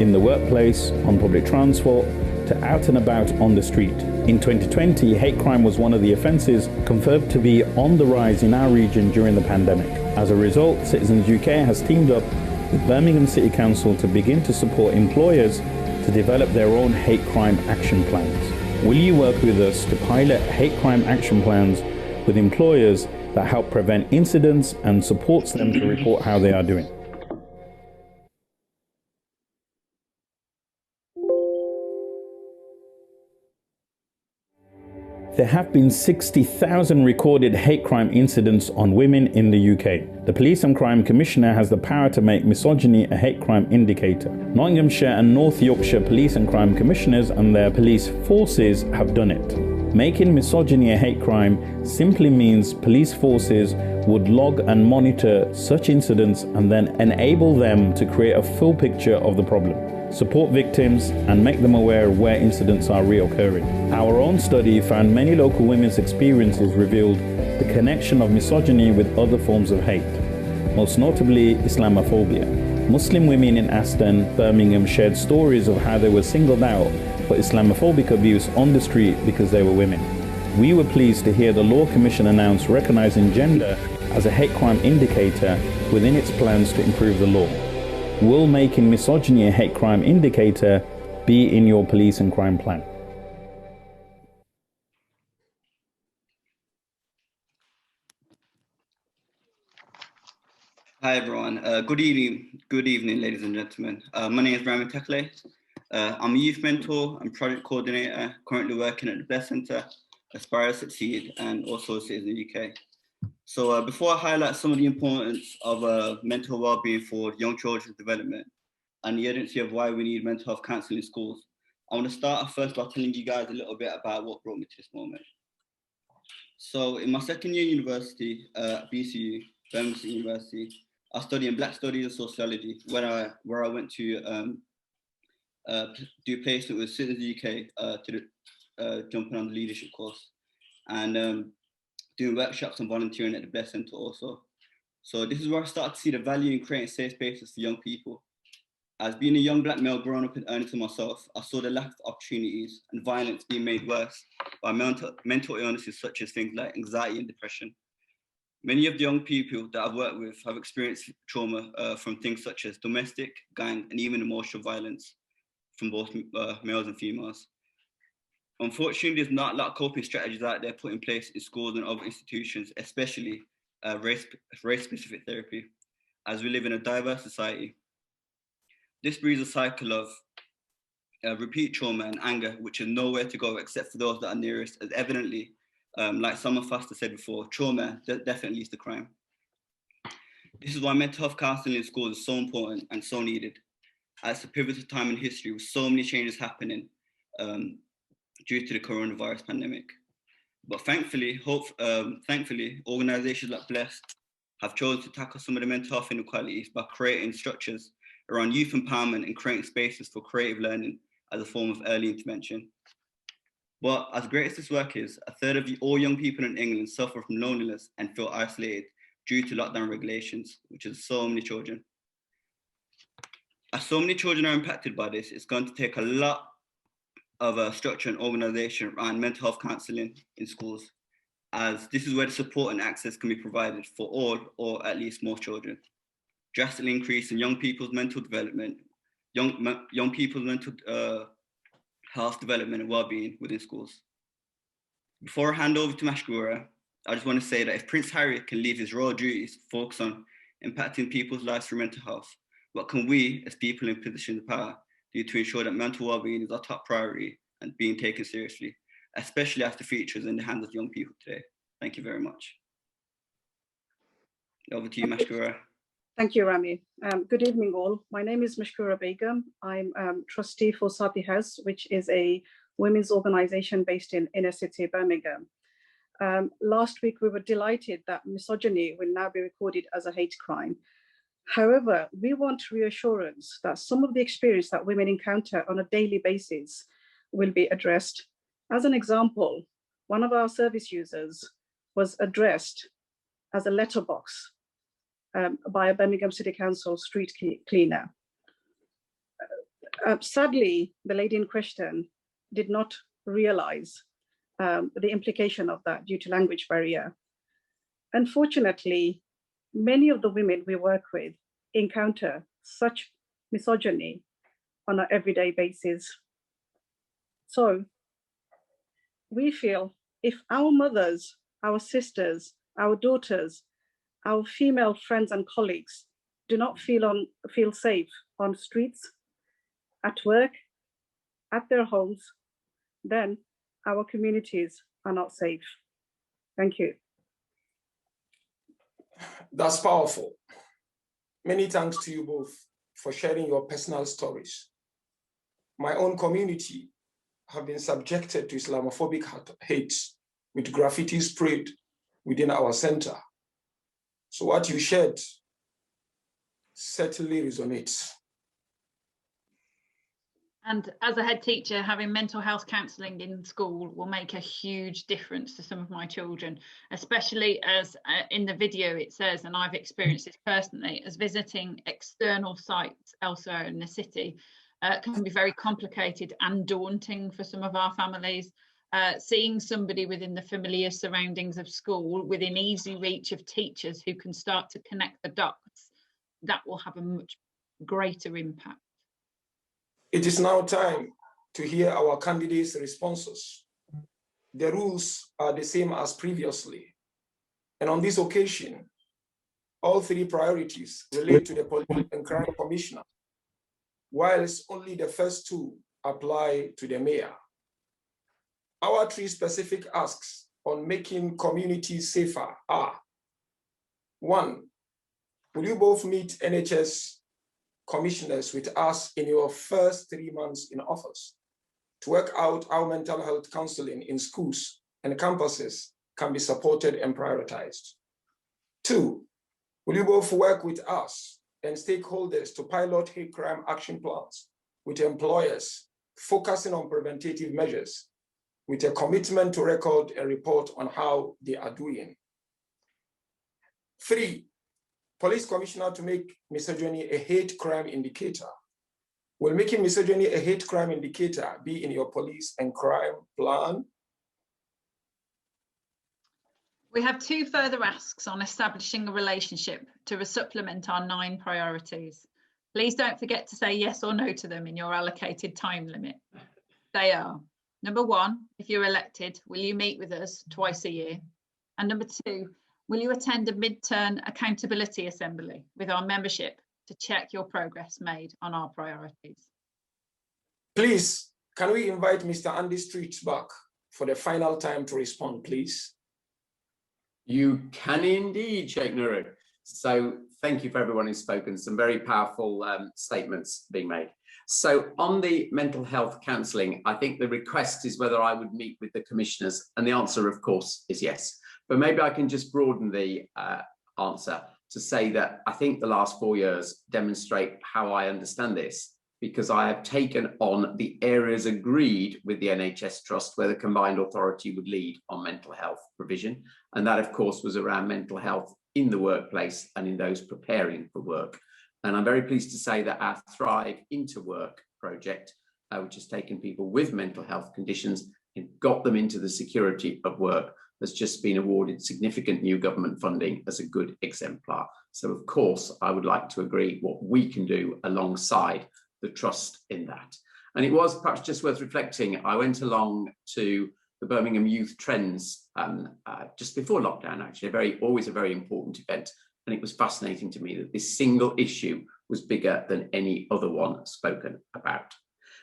in the workplace, on public transport, to out and about on the street. In 2020, hate crime was one of the offences confirmed to be on the rise in our region during the pandemic. As a result, Citizens UK has teamed up with Birmingham City Council to begin to support employers to develop their own hate crime action plans. Will you work with us to pilot hate crime action plans with employers that help prevent incidents and supports them to report how they are doing? There have been 60,000 recorded hate crime incidents on women in the UK. The Police and Crime Commissioner has the power to make misogyny a hate crime indicator. Nottinghamshire and North Yorkshire Police and Crime Commissioners and their police forces have done it. Making misogyny a hate crime simply means police forces would log and monitor such incidents and then enable them to create a full picture of the problem, support victims and make them aware of where incidents are reoccurring. Our own study found many local women's experiences revealed the connection of misogyny with other forms of hate, most notably Islamophobia. Muslim women in Aston, Birmingham shared stories of how they were singled out for Islamophobic abuse on the street because they were women. We were pleased to hear the Law Commission announce recognising gender as a hate crime indicator within its plans to improve the law. Will making misogyny a hate crime indicator be in your police and crime plan? Hi everyone. Good evening, ladies and gentlemen. My name is Rami Tekle. I'm a youth mentor and project coordinator, currently working at the Best Centre, Aspire to Succeed, and also Citizens UK. So before I highlight some of the importance of mental well-being for young children's development and the urgency of why we need mental health counselling in schools, I want to start off first by telling you guys a little bit about what brought me to this moment. So in my second year university at BCU, Birmingham University, I studied in Black Studies and Sociology, where I went to do placement with Citizens UK to jumping on the leadership course, and doing workshops and volunteering at the Best Centre also. So this is where I started to see the value in creating safe spaces for young people. As being a young Black male growing up in Ernington myself, I saw the lack of opportunities and violence being made worse by mental illnesses such as things like anxiety and depression. Many of the young people that I've worked with have experienced trauma from things such as domestic, gang, and even emotional violence from both males and females. Unfortunately, there's not a lot of coping strategies out there put in place in schools and other institutions, especially race-specific therapy, as we live in a diverse society. This breeds a cycle of repeat trauma and anger, which is nowhere to go except for those that are nearest, as evidently, like Summer Foster said before, trauma definitely leads to crime. This is why mental health counselling in schools is so important and so needed. It's a pivotal time in history with so many changes happening due to the coronavirus pandemic. But thankfully, organisations like Blessed have chosen to tackle some of the mental health inequalities by creating structures around youth empowerment and creating spaces for creative learning as a form of early intervention. But as great as this work is, a third of all young people in England suffer from loneliness and feel isolated due to lockdown regulations, which is so many children. As so many children are impacted by this, it's going to take a lot of structure and organisation around mental health counselling in schools, as this is where the support and access can be provided for all, or at least most children. Drastically increasing young people's mental development, young people's mental health development and well-being within schools. Before I hand over to Mashkura, I just want to say that if Prince Harry can leave his royal duties to focus on impacting people's lives through mental health, what can we, as people in positions of power, do to ensure that mental well-being is our top priority and being taken seriously, especially as the future is in the hands of young people today? Thank you very much. Over to you, Mashkura. Thank you, Rami. Good evening, all. My name is Mashkura Begum. I'm trustee for Sati House, which is a women's organization based in inner city Birmingham. Last week, we were delighted that misogyny will now be recorded as a hate crime. However, we want reassurance that some of the experience that women encounter on a daily basis will be addressed. As an example, one of our service users was addressed as a letterbox by a Birmingham City Council street cleaner. Sadly, the lady in question did not realize the implication of that due to language barrier. Unfortunately, many of the women we work with encounter such misogyny on an everyday basis. So we feel if our mothers, our sisters, our daughters, our female friends and colleagues do not feel safe on streets, at work, at their homes, then our communities are not safe. Thank you. That's powerful. Many thanks to you both for sharing your personal stories. My own community have been subjected to Islamophobic hate with graffiti sprayed within our center. So what you shared certainly resonates. And as a head teacher, having mental health counselling in school will make a huge difference to some of my children, especially as in the video it says, and I've experienced this personally, as visiting external sites elsewhere in the city can be very complicated and daunting for some of our families. Seeing somebody within the familiar surroundings of school, within easy reach of teachers who can start to connect the dots, that will have a much greater impact. It is now time to hear our candidates' responses. The rules are the same as previously. And on this occasion, all three priorities relate to the Police and Crime Commissioner, whilst only the first two apply to the mayor. Our three specific asks on making communities safer are: 1, will you both meet NHS commissioners with us in your first 3 months in office to work out how mental health counseling in schools and campuses can be supported and prioritized? 2, will you both work with us and stakeholders to pilot hate crime action plans with employers focusing on preventative measures with a commitment to record and report on how they are doing? 3, Police Commissioner to make misogyny a hate crime indicator. Will making misogyny a hate crime indicator be in your police and crime plan? We have 2 further asks on establishing a relationship to supplement our 9 priorities. Please don't forget to say yes or no to them in your allocated time limit. They are: Number one, if you're elected, will you meet with us twice a year? And number two, will you attend a mid-term accountability assembly with our membership to check your progress made on our priorities? Please, can we invite Mr. Andy Street back for the final time to respond, please? You can indeed, Sheikh Nuru. So thank you for everyone who's spoken. Some very powerful statements being made. So on the mental health counselling, I think the request is whether I would meet with the commissioners, and the answer, of course, is yes. But maybe I can just broaden the answer to say that I think the last 4 years demonstrate how I understand this, because I have taken on the areas agreed with the NHS Trust where the combined authority would lead on mental health provision. And that, of course, was around mental health in the workplace and in those preparing for work. And I'm very pleased to say that our Thrive Into Work project, which has taken people with mental health conditions and got them into the security of work, has just been awarded significant new government funding as a good exemplar. So, of course, I would like to agree what we can do alongside the trust in that. And it was perhaps just worth reflecting. I went along to the Birmingham Youth Trends just before lockdown, actually, always a very important event. And it was fascinating to me that this single issue was bigger than any other one spoken about.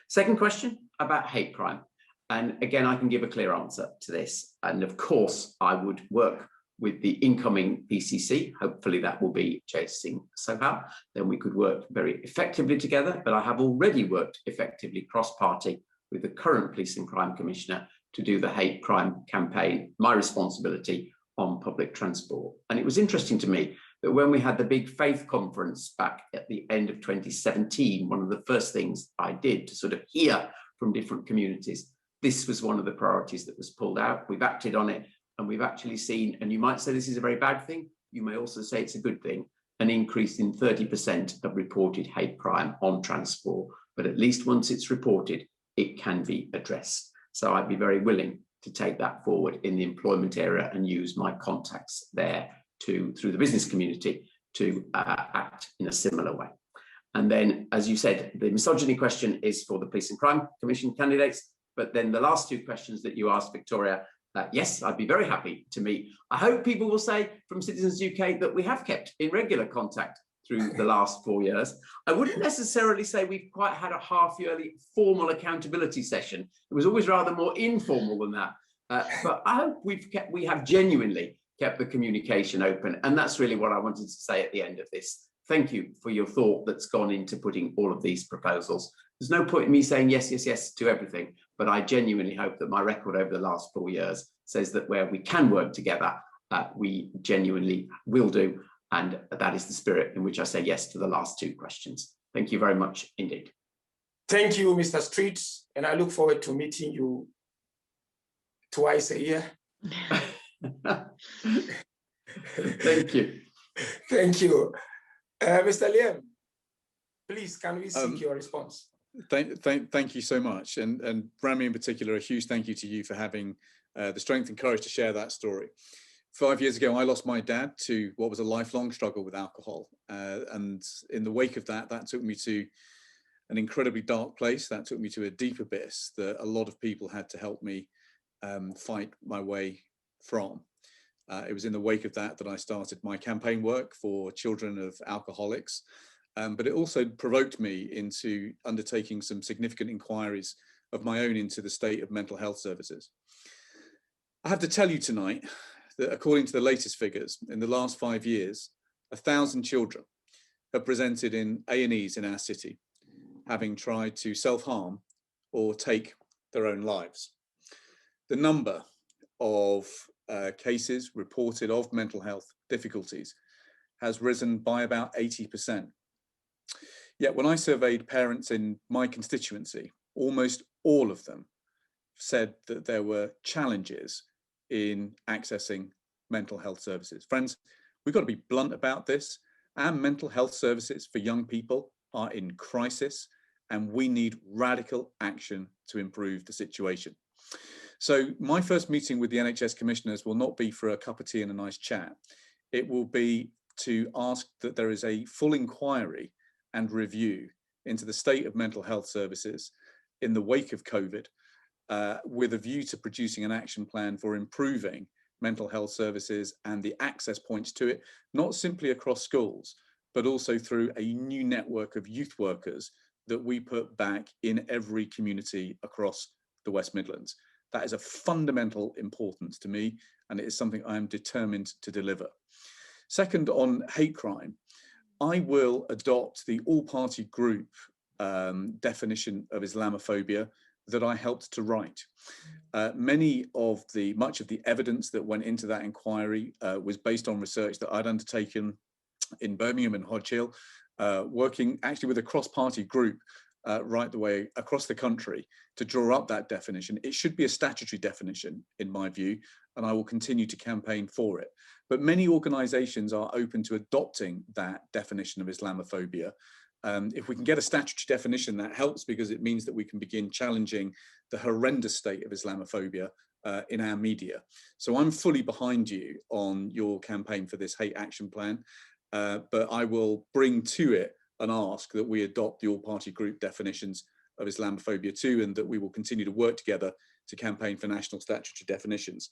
Second question about hate crime. And again, I can give a clear answer to this. And of course, I would work with the incoming PCC. Hopefully that will be Singh-Sohal. Then we could work very effectively together. But I have already worked effectively cross-party with the current Police and Crime Commissioner to do the hate crime campaign, my responsibility on public transport. And it was interesting to me that when we had the big faith conference back at the end of 2017, one of the first things I did to sort of hear from different communities, this was one of the priorities that was pulled out. We've acted on it, and we've actually seen, and you might say this is a very bad thing, you may also say it's a good thing, an increase in 30% of reported hate crime on transport. But at least once it's reported, it can be addressed. So I'd be very willing to take that forward in the employment area and use my contacts there through the business community to act in a similar way. And then, as you said, the misogyny question is for the Police and Crime Commission candidates. But then the last two questions that you asked, Victoria, yes, I'd be very happy to meet. I hope people will say from Citizens UK that we have kept in regular contact through the last 4 years. I wouldn't necessarily say we've quite had a half-yearly formal accountability session. It was always rather more informal than that. But I hope we have genuinely kept the communication open. And that's really what I wanted to say at the end of this. Thank you for your thought that's gone into putting all of these proposals. There's no point in me saying yes, yes, yes to everything, but I genuinely hope that my record over the last 4 years says that where we can work together, we genuinely will do. And that is the spirit in which I say yes to the last two questions. Thank you very much indeed. Thank you, Mr. Street. And I look forward to meeting you twice a year. Thank you. Thank you. Mr. Liam, please, can we seek your response? Thank you so much. And Rami in particular, a huge thank you to you for having the strength and courage to share that story. 5 years ago, I lost my dad to what was a lifelong struggle with alcohol. And in the wake of that, that took me to an incredibly dark place. That took me to a deep abyss that a lot of people had to help me fight my way from. It was in the wake of that that I started my campaign work for children of alcoholics. But it also provoked me into undertaking some significant inquiries of my own into the state of mental health services. I have to tell you tonight that according to the latest figures, in the last 5 years, 1,000 children have presented in A&Es in our city, having tried to self-harm or take their own lives. The number of cases reported of mental health difficulties has risen by about 80%. Yet when I surveyed parents in my constituency, almost all of them said that there were challenges in accessing mental health services. Friends, we've got to be blunt about this. Our mental health services for young people are in crisis, and we need radical action to improve the situation. So my first meeting with the NHS commissioners will not be for a cup of tea and a nice chat. It will be to ask that there is a full inquiry and review into the state of mental health services in the wake of COVID, with a view to producing an action plan for improving mental health services and the access points to it, not simply across schools, but also through a new network of youth workers that we put back in every community across the West Midlands. That is of fundamental importance to me, and it is something I am determined to deliver. Second, on hate crime, I will adopt the all-party group definition of Islamophobia that I helped to write. Much of the evidence that went into that inquiry was based on research that I'd undertaken in Birmingham and Hodge Hill, working actually with a cross-party group right the way across the country to draw up that definition. It should be a statutory definition, in my view, and I will continue to campaign for it. But many organisations are open to adopting that definition of Islamophobia. If we can get a statutory definition, that helps, because it means that we can begin challenging the horrendous state of Islamophobia in our media. So I'm fully behind you on your campaign for this hate action plan, but I will bring to it and ask that we adopt the all-party group definitions of Islamophobia too, and that we will continue to work together to campaign for national statutory definitions.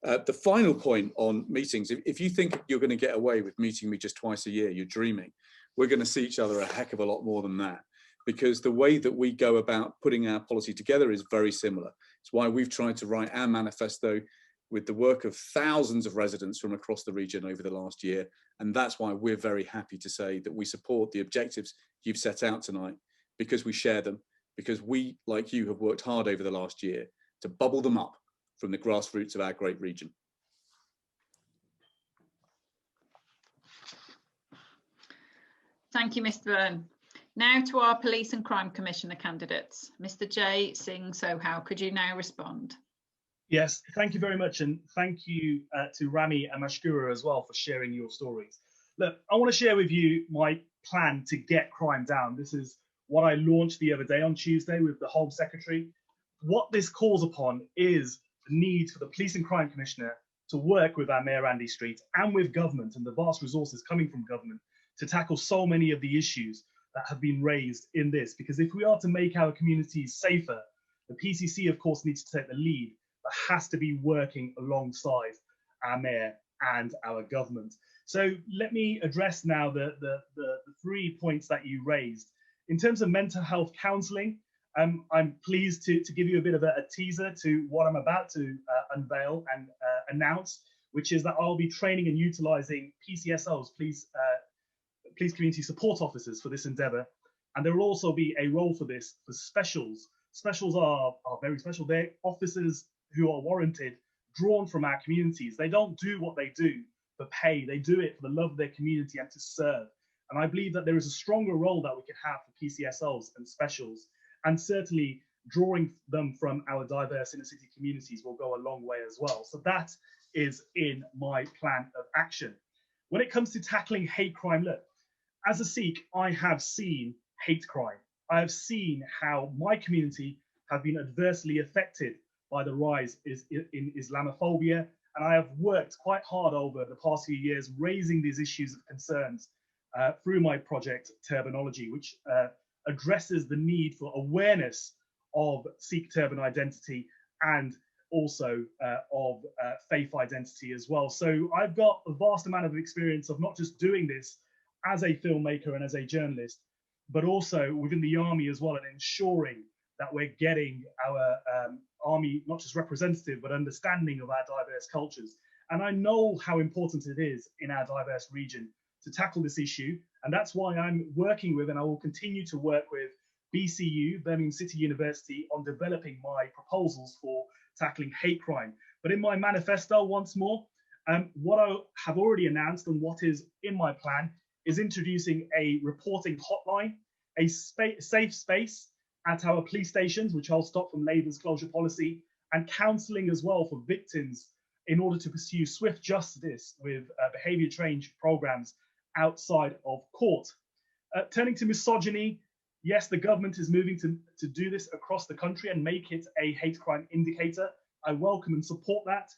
The final point on meetings, if you think you're going to get away with meeting me just twice a year, you're dreaming. We're going to see each other a heck of a lot more than that, because the way that we go about putting our policy together is very similar. It's why we've tried to write our manifesto with the work of thousands of residents from across the region over the last year. And that's why we're very happy to say that we support the objectives you've set out tonight, because we share them, because we, like you, have worked hard over the last year to bubble them up from the grassroots of our great region. Thank you, Mr. Byrne. Now to our Police and Crime Commissioner candidates. Mr. J. Singh-Sohal, could you now respond? Yes, thank you very much. And thank you to Rami and Mashkura as well for sharing your stories. Look, I want to share with you my plan to get crime down. This is what I launched the other day on Tuesday with the Home Secretary. What this calls upon is the need for the Police and Crime Commissioner to work with our Mayor Andy Street and with government and the vast resources coming from government to tackle so many of the issues that have been raised in this. Because if we are to make our communities safer, the PCC, of course, needs to take the lead, but has to be working alongside our Mayor and our government. So let me address now the 3 points that you raised. In terms of mental health counselling, I'm pleased to give you a bit of a teaser to what I'm about to unveil and announce, which is that I'll be training and utilising PCSOs, Police Community Support Officers, for this endeavour. And there will also be a role for this for specials. Specials are very special. They're officers who are warranted, drawn from our communities. They don't do what they do for pay. They do it for the love of their community and to serve. And I believe that there is a stronger role that we can have for PCSOs and specials. And certainly drawing them from our diverse inner city communities will go a long way as well. So that is in my plan of action. When it comes to tackling hate crime, look, as a Sikh, I have seen hate crime. I have seen how my community have been adversely affected by the rise in Islamophobia. And I have worked quite hard over the past few years raising these issues of concerns through my project Turbanology, which addresses the need for awareness of Sikh turban identity and also of faith identity as well. So I've got a vast amount of experience of not just doing this as a filmmaker and as a journalist, but also within the army as well, and ensuring that we're getting our army not just representative, but understanding of our diverse cultures. And I know how important it is in our diverse region to tackle this issue. And that's why I'm working with, and I will continue to work with, BCU, Birmingham City University, on developing my proposals for tackling hate crime. But in my manifesto, once more, what I have already announced and what is in my plan is introducing a reporting hotline, a safe space at our police stations, which I'll stop from Labour's closure policy, and counselling as well for victims in order to pursue swift justice with behaviour change programmes outside of court. Turning to misogyny, yes, the government is moving to do this across the country and make it a hate crime indicator. I welcome and support that.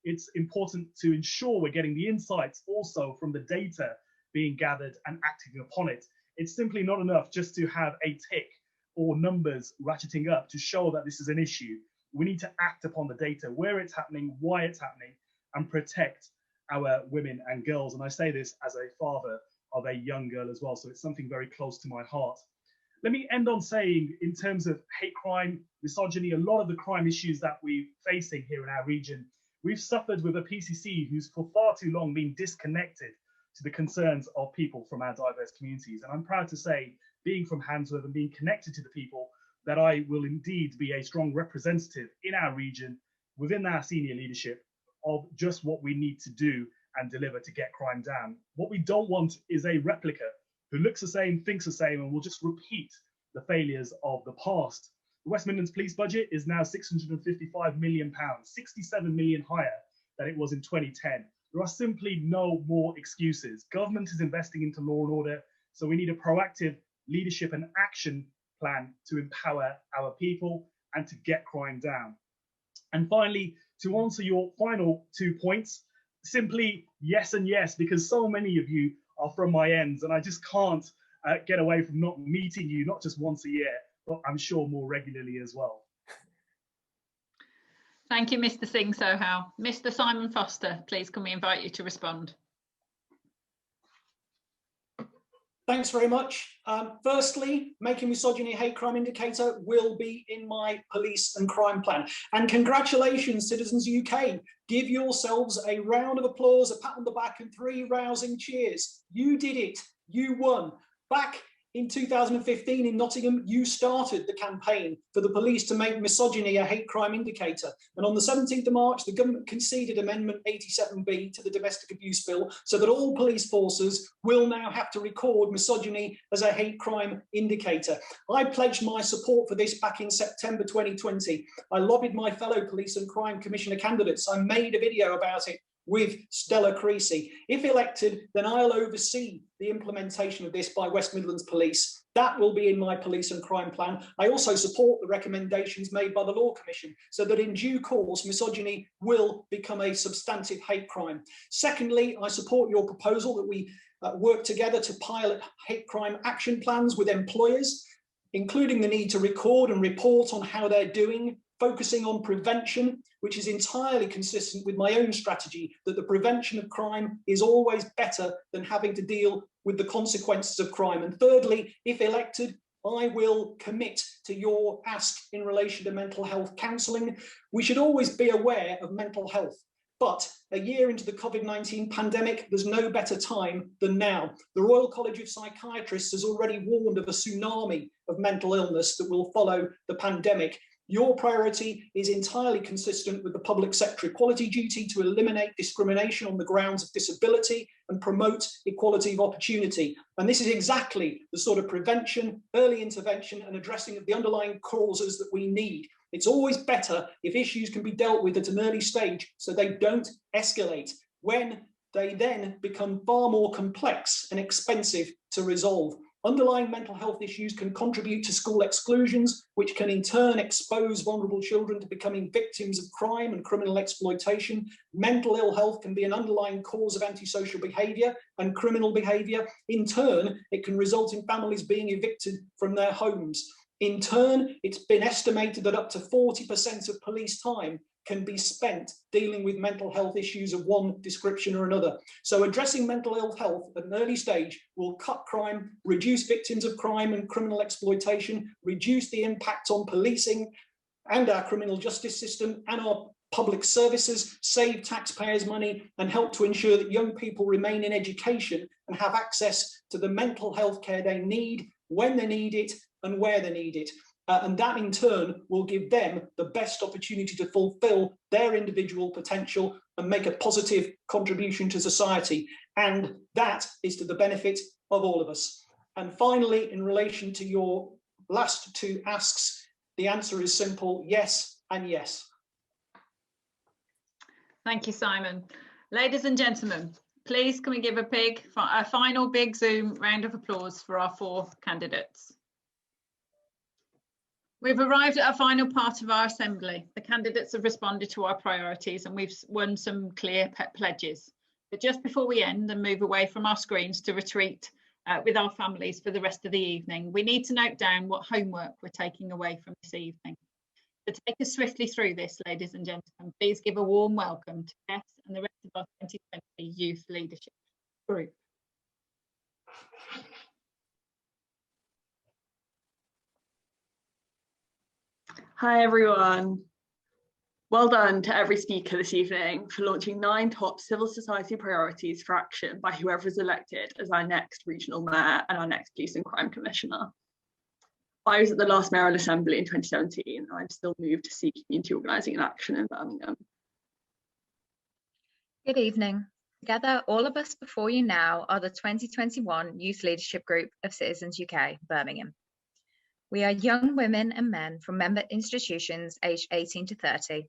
It's important to ensure we're getting the insights also from the data being gathered and acting upon it. It's simply not enough just to have a tick or numbers ratcheting up to show that this is an issue. we need to act upon the data, where it's happening, why it's happening, and protect our women and girls. And I say this as a father of a young girl as well, so it's something very close to my heart. Let me end on saying, in terms of hate crime, misogyny, a lot of the crime issues that we're facing here in our region, we've suffered with a PCC who's for far too long been disconnected to the concerns of people from our diverse communities. And I'm proud to say, being from Handsworth and being connected to the people, that I will indeed be a strong representative in our region, within our senior leadership, of just what we need to do and deliver to get crime down. What we don't want is a replica who looks the same, thinks the same, and will just repeat the failures of the past. The West Midlands police budget is now £655 million, 67 million higher than it was in 2010. There are simply no more excuses. Government is investing into law and order, so we need a proactive leadership and action plan to empower our people and to get crime down. And finally, to answer your final 2 points, simply yes and yes, because so many of you are from my ends, and I just can't get away from not meeting you, not just once a year, but I'm sure more regularly as well. Thank you, Mr. Singh-Sohal. Mr. Simon Foster, please can we invite you to respond? Thanks very much. Firstly, making misogyny a hate crime indicator will be in my police and crime plan. And congratulations, Citizens UK. Give yourselves a round of applause, a pat on the back, and 3 rousing cheers. You did it. You won. Back in 2015 in Nottingham, you started the campaign for the police to make misogyny a hate crime indicator. And on the 17th of March, the government conceded Amendment 87B to the Domestic Abuse Bill so that all police forces will now have to record misogyny as a hate crime indicator. I pledged my support for this back in September 2020. I lobbied my fellow police and crime commissioner candidates. I made a video about it with Stella Creasy. If elected, then I'll oversee the implementation of this by West Midlands Police. That will be in my police and crime plan. I also support the recommendations made by the Law Commission so that in due course, misogyny will become a substantive hate crime. Secondly, I support your proposal that we work together to pilot hate crime action plans with employers, including the need to record and report on how they're doing, focusing on prevention, which is entirely consistent with my own strategy that the prevention of crime is always better than having to deal with the consequences of crime. And thirdly, if elected, I will commit to your ask in relation to mental health counselling. We should always be aware of mental health, but a year into the COVID-19 pandemic, there's no better time than now. The Royal College of Psychiatrists has already warned of a tsunami of mental illness that will follow the pandemic. Your priority is entirely consistent with the public sector equality duty to eliminate discrimination on the grounds of disability and promote equality of opportunity. And this is exactly the sort of prevention, early intervention and addressing of the underlying causes that we need. It's always better if issues can be dealt with at an early stage so they don't escalate when they then become far more complex and expensive to resolve. Underlying mental health issues can contribute to school exclusions, which can in turn expose vulnerable children to becoming victims of crime and criminal exploitation. Mental ill health can be an underlying cause of antisocial behaviour and criminal behaviour. In turn, it can result in families being evicted from their homes. In turn, it's been estimated that up to 40% of police time can be spent dealing with mental health issues of one description or another. So addressing mental ill health at an early stage will cut crime, reduce victims of crime and criminal exploitation, reduce the impact on policing and our criminal justice system and our public services, save taxpayers' money, and help to ensure that young people remain in education and have access to the mental health care they need, when they need it, and where they need it. And that in turn will give them the best opportunity to fulfill their individual potential and make a positive contribution to society. And that is to the benefit of all of us. And finally, in relation to your last 2 asks, the answer is simple: yes and yes. Thank you, Simon. Ladies and gentlemen, please can we give a final big Zoom round of applause for our 4 candidates. We've arrived at a final part of our assembly. The candidates have responded to our priorities and we've won some clear pledges. But just before we end and move away from our screens to retreat with our families for the rest of the evening, we need to note down what homework we're taking away from this evening. To take us swiftly through this, ladies and gentlemen, please give a warm welcome to Jess and the rest of our 2020 Youth Leadership Group. Hi everyone. Well done to every speaker this evening for launching 9 top civil society priorities for action by whoever is elected as our next regional mayor and our next police and crime commissioner. I was at the last mayoral assembly in 2017 and I'm still moved to see community organising and action in Birmingham. Good evening. Together, all of us before you now are the 2021 Youth Leadership Group of Citizens UK, Birmingham. We are young women and men from member institutions aged 18 to 30,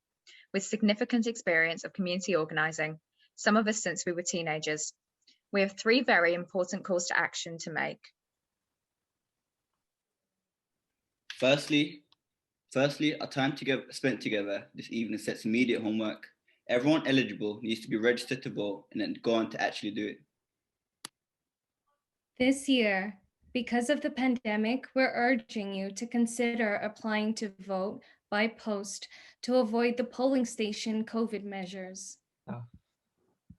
with significant experience of community organising, some of us since we were teenagers. We have 3 very important calls to action to make. Firstly, our time spent together this evening sets immediate homework. Everyone eligible needs to be registered to vote and then go on to actually do it. This year, because of the pandemic, we're urging you to consider applying to vote by post to avoid the polling station COVID measures. It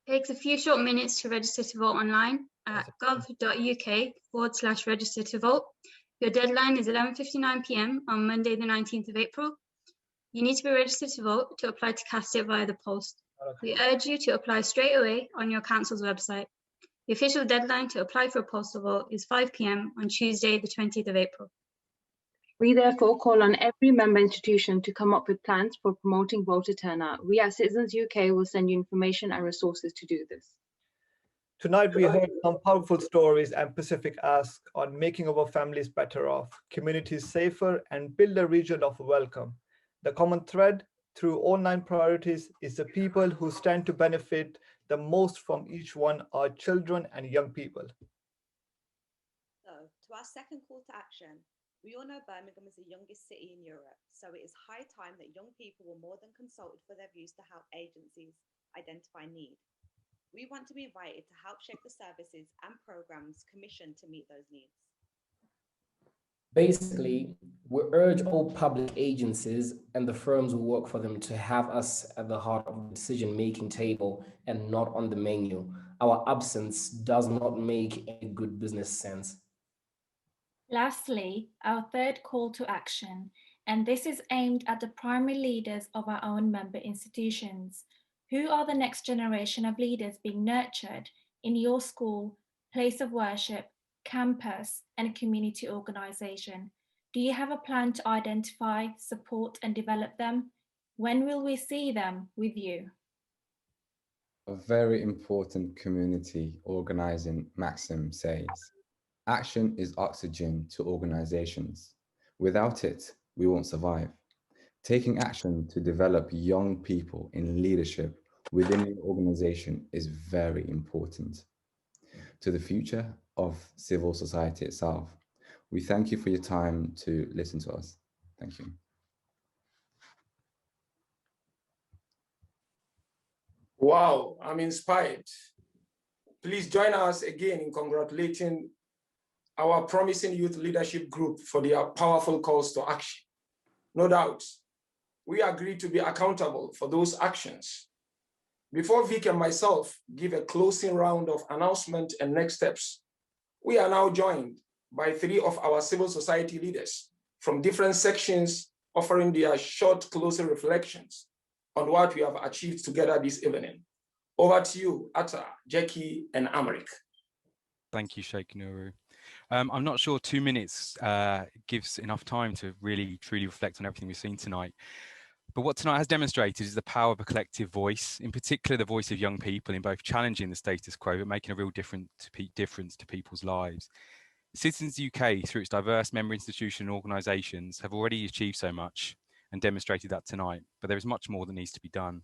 takes a few short minutes to register to vote online at gov.uk/register to vote. Your deadline is 11:59 p.m. on Monday, the 19th of April. You need to be registered to vote to apply to cast it via the post. We urge you to apply straight away on your council's website. The official deadline to apply for a postal vote is 5 p.m. on Tuesday, the 20th of April. We therefore call on every member institution to come up with plans for promoting voter turnout. We at Citizens UK will send you information and resources to do this. Tonight we heard some powerful stories and specific asks on making our families better off, communities safer, and build a region of welcome. The common thread through all 9 priorities is the people who stand to benefit the most from each one are children and young people. So, to our second call to action, we all know Birmingham is the youngest city in Europe, so it is high time that young people were more than consulted for their views to help agencies identify need. We want to be invited to help shape the services and programmes commissioned to meet those needs. Basically, we urge all public agencies and the firms who work for them to have us at the heart of the decision-making table and not on the menu. Our absence does not make any good business sense. Lastly, our third call to action, and this is aimed at the primary leaders of our own member institutions. Who are the next generation of leaders being nurtured in your school, place of worship, campus, and community organisation? Do you have a plan to identify, support, and develop them? When will we see them with you? A very important community organising maxim says, action is oxygen to organisations. Without it, we won't survive. Taking action to develop young people in leadership within the organisation is very important to the future of civil society itself. We thank you for your time to listen to us. Thank you. Wow, I'm inspired. Please join us again in congratulating our promising youth leadership group for their powerful calls to action. No doubt, we agree to be accountable for those actions. Before Vic and myself give a closing round of announcement and next steps, we are now joined by 3 of our civil society leaders from different sections offering their short closing reflections on what we have achieved together this evening. Over to you, Atta, Jackie, and Amrik. Thank you, Sheikh Nuru. I'm not sure 2 minutes gives enough time to really, truly reflect on everything we've seen tonight. But what tonight has demonstrated is the power of a collective voice, in particular the voice of young people in both challenging the status quo but making a real difference to people's lives. Citizens UK, through its diverse member institutions and organisations, have already achieved so much and demonstrated that tonight, but there is much more that needs to be done.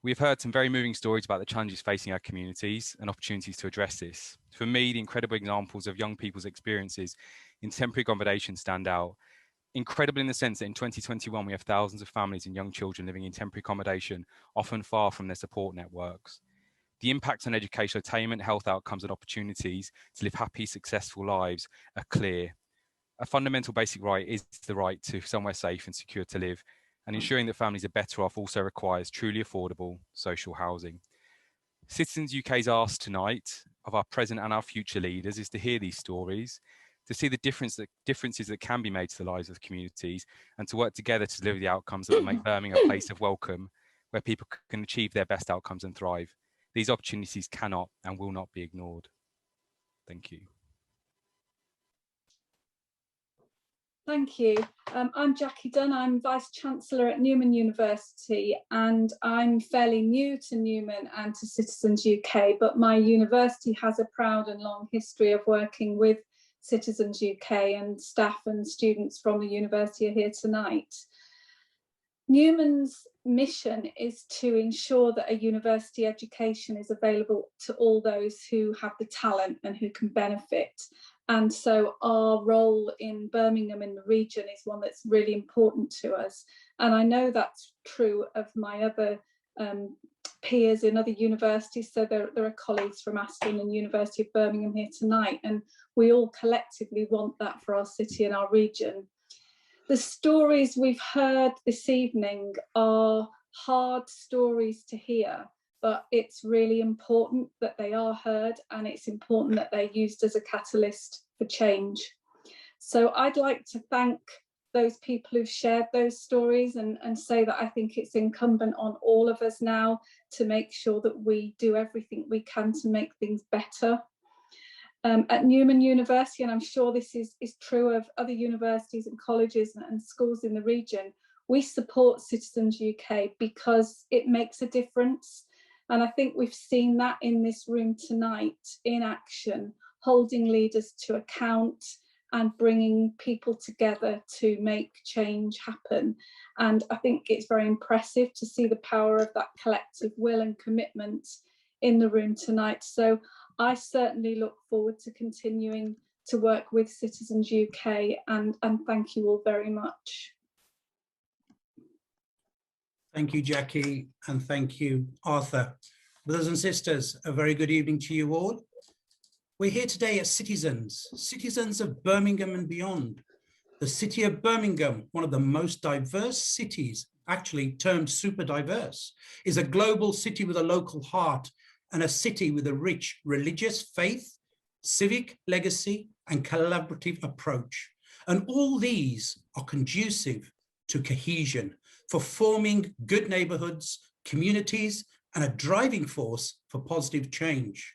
We have heard some very moving stories about the challenges facing our communities and opportunities to address this. For me, the incredible examples of young people's experiences in temporary accommodation stand out. Incredible in the sense that in 2021, we have thousands of families and young children living in temporary accommodation, often far from their support networks. The impacts on educational attainment, health outcomes, and opportunities to live happy, successful lives are clear. A fundamental basic right is the right to somewhere safe and secure to live, and ensuring that families are better off also requires truly affordable social housing. Citizens UK's ask tonight of our present and our future leaders is to hear these stories, to see the differences that can be made to the lives of communities, and to work together to deliver the outcomes that will make Birmingham a place of welcome where people can achieve their best outcomes and thrive. These opportunities cannot and will not be ignored. Thank you. Thank you. I'm Jackie Dunn. I'm Vice-Chancellor at Newman University, and I'm fairly new to Newman and to Citizens UK, but my university has a proud and long history of working with Citizens UK, and staff and students from the university are here tonight. Newman's mission is to ensure that a university education is available to all those who have the talent and who can benefit. And so our role in Birmingham in the region is one that's really important to us. And I know that's true of my other peers in other universities. So there are colleagues from Aston and University of Birmingham here tonight, and we all collectively want that for our city and our region. The stories we've heard this evening are hard stories to hear, but it's really important that they are heard, and it's important that they're used as a catalyst for change. So I'd like to thank those people who've shared those stories and say that I think it's incumbent on all of us now to make sure that we do everything we can to make things better. At Newman University, and I'm sure this is true of other universities and colleges and schools in the region, we support Citizens UK because it makes a difference. And I think we've seen that in this room tonight in action, holding leaders to account and bringing people together to make change happen. And I think it's very impressive to see the power of that collective will and commitment in the room tonight. So I certainly look forward to continuing to work with Citizens UK, and thank you all very much. Thank you, Jackie, and thank you, Arthur. Brothers and sisters, a very good evening to you all. We're here today as citizens of Birmingham and beyond. The city of Birmingham, one of the most diverse cities, actually termed super diverse, is a global city with a local heart and a city with a rich religious faith, civic legacy, and collaborative approach. And all these are conducive to cohesion, for forming good neighborhoods, communities, and a driving force for positive change.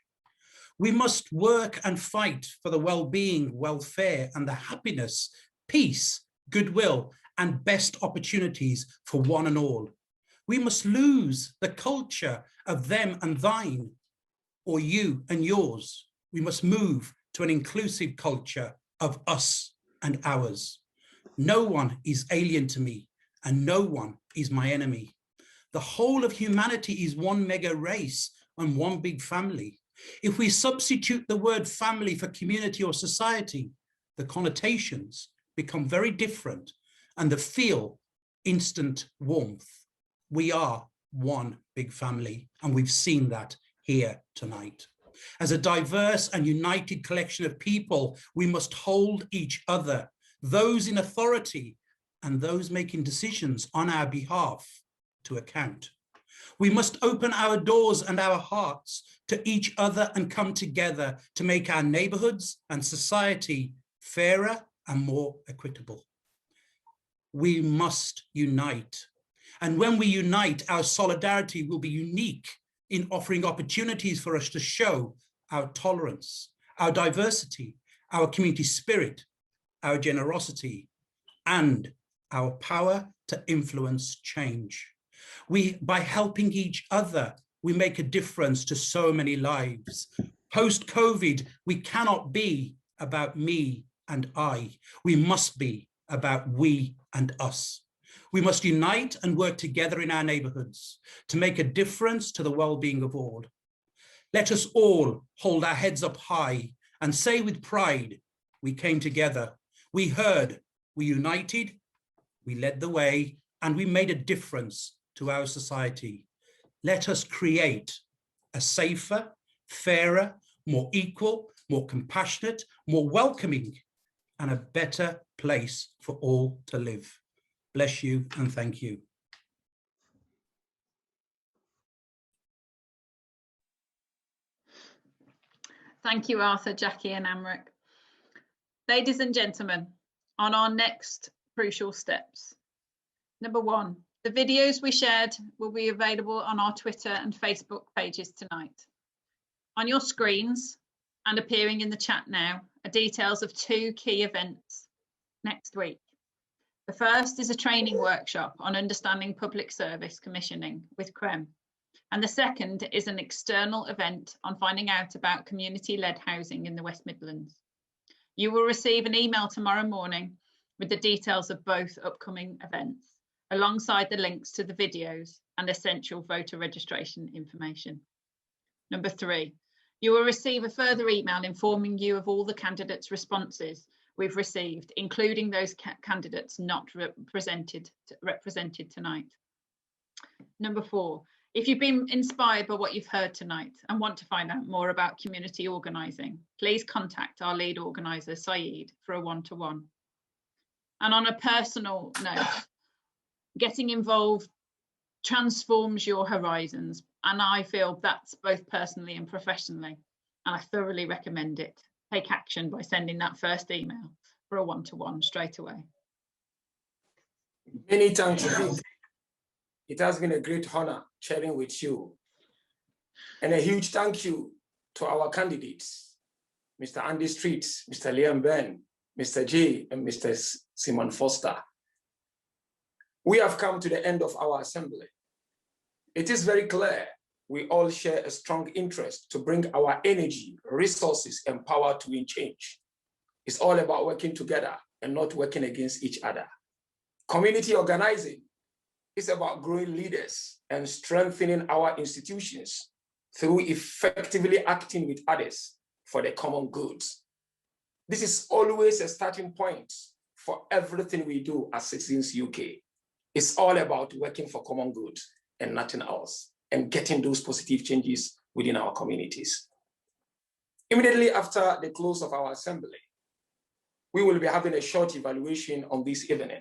We must work and fight for the well-being, welfare, and the happiness, peace, goodwill, and best opportunities for one and all. We must lose the culture of them and thine, or you and yours. We must move to an inclusive culture of us and ours. No one is alien to me, and no one is my enemy. The whole of humanity is one mega race and one big family. If we substitute the word family for community or society, the connotations become very different and the feel instant warmth. We are one big family, and we've seen that here tonight. As a diverse and united collection of people, we must hold each other, those in authority and those making decisions on our behalf, to account. We must open our doors and our hearts to each other and come together to make our neighborhoods and society fairer and more equitable. We must unite. And when we unite, our solidarity will be unique in offering opportunities for us to show our tolerance, our diversity, our community spirit, our generosity, and our power to influence change. By helping each other, we make a difference to so many lives. Post-COVID, we cannot be about me and I. We must be about we and us. We must unite and work together in our neighborhoods to make a difference to the well-being of all. Let us all hold our heads up high and say with pride, we came together, we heard, we united, we led the way, and we made a difference to our society. Let us create a safer, fairer, more equal, more compassionate, more welcoming, and a better place for all to live. Bless you and thank you. Thank you, Arthur, Jackie and Amrit. Ladies and gentlemen, on our next crucial steps. Number 1, the videos we shared will be available on our Twitter and Facebook pages tonight. On your screens and appearing in the chat now are details of 2 key events next week. The first is a training workshop on understanding public service commissioning with CREM. And the second is an external event on finding out about community-led housing in the West Midlands. You will receive an email tomorrow morning with the details of both upcoming events, alongside the links to the videos and essential voter registration information. Number 3, you will receive a further email informing you of all the candidates' responses we've received, including those candidates not represented tonight. Number 4, if you've been inspired by what you've heard tonight and want to find out more about community organising, please contact our lead organiser, Saeed, for a one-to-one. And on a personal note, getting involved transforms your horizons, and I feel that's both personally and professionally, and I thoroughly recommend it. Take action by sending that first email for a one-to-one straight away. Many thanks. It has been a great honor sharing with you. And a huge thank you to our candidates, Mr. Andy Street, Mr. Liam Byrne, Mr. J, and Mr. Simon Foster. We have come to the end of our assembly. It is very clear we all share a strong interest to bring our energy, resources, and power to win change. It's all about working together and not working against each other. Community organizing is about growing leaders and strengthening our institutions through effectively acting with others for the common good. This is always a starting point for everything we do as Citizens UK. It's all about working for common good and nothing else, and getting those positive changes within our communities. Immediately after the close of our assembly, we will be having a short evaluation on this evening.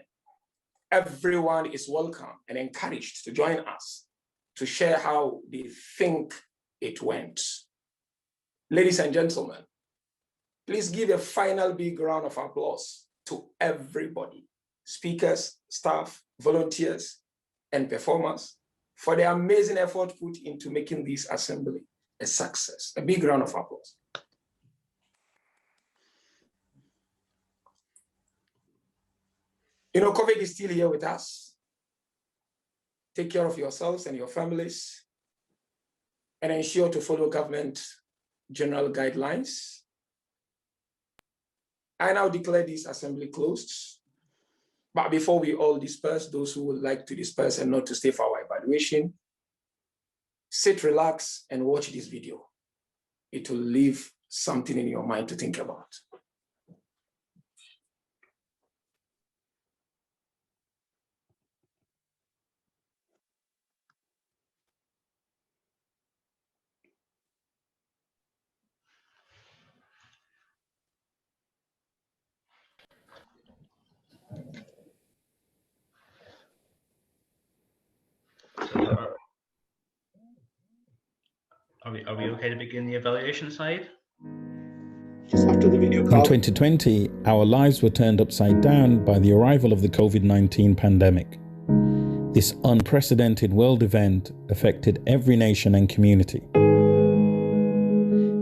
Everyone is welcome and encouraged to join us to share how they think it went. Ladies and gentlemen, please give a final big round of applause to everybody, speakers, staff, volunteers, and performers, for the amazing effort put into making this assembly a success. A big round of applause. You know, COVID is still here with us. Take care of yourselves and your families, and ensure to follow government general guidelines. I now declare this assembly closed. But before we all disperse, those who would like to disperse and not to stay for our evaluation, sit, relax, and watch this video. It will leave something in your mind to think about. Are we okay to begin the evaluation side? Just after the video call. In 2020, our lives were turned upside down by the arrival of the COVID-19 pandemic. This unprecedented world event affected every nation and community.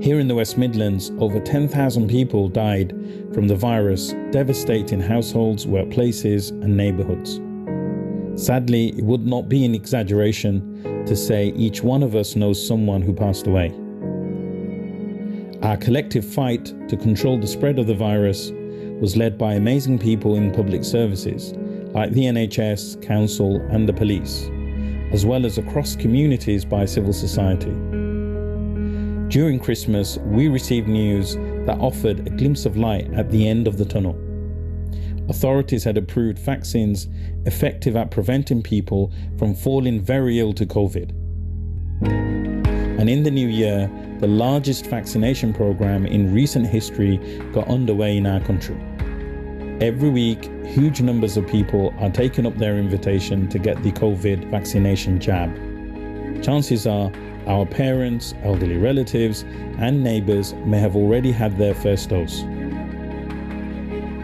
Here in the West Midlands, over 10,000 people died from the virus, devastating households, workplaces, and neighbourhoods. Sadly, it would not be an exaggeration to say each one of us knows someone who passed away. Our collective fight to control the spread of the virus was led by amazing people in public services, like the NHS, council, and the police, as well as across communities by civil society. During Christmas, we received news that offered a glimpse of light at the end of the tunnel. Authorities had approved vaccines effective at preventing people from falling very ill to COVID. And in the new year, the largest vaccination program in recent history got underway in our country. Every week, huge numbers of people are taking up their invitation to get the COVID vaccination jab. Chances are our parents, elderly relatives, and neighbours may have already had their first dose.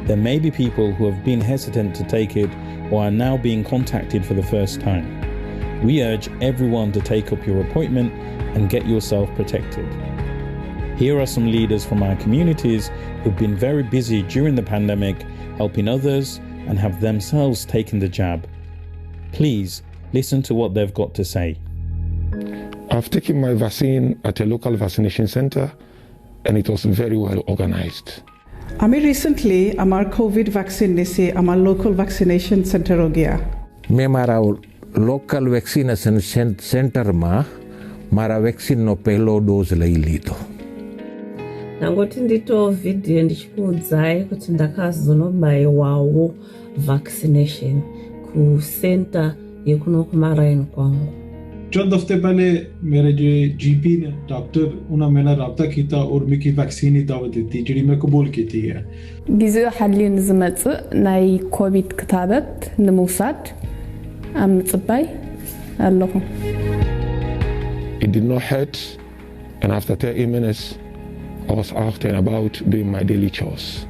There may be people who have been hesitant to take it or are now being contacted for the first time. We urge everyone to take up your appointment and get yourself protected. Here are some leaders from our communities who've been very busy during the pandemic, helping others and have themselves taken the jab. Please listen to what they've got to say. I've taken my vaccine at a local vaccination center and it was very well organized. আমি recently আমার Covid vaccine নিছি আমার local ভ্যাকসিনেશન centre हो गया मैं मारा local vaccination centre में मारा वैक्सीन नो पहलो डोज लई लीधो nangoti nditovhidhiyo ndichikuudzai kuti ndakazonobayiwawo vaccination kusenta yekuno kumaraini kwangu चंद हफ्ते पहले मेरे जो जीपी ने डॉक्टर उन्होंने मेरा राब्ता किया और मिकी वैक्सीन की दावत दी जिहड़ी मैं कबूल की है ጊዜኡ ሓልዩ ንዝመጽእ ናይ ኮቪድ ክታበት ንምውሳድ ኣብ ምጽባይ ኣለኹ It did not hurt and after 30 minutes I was out and about doing my daily chores.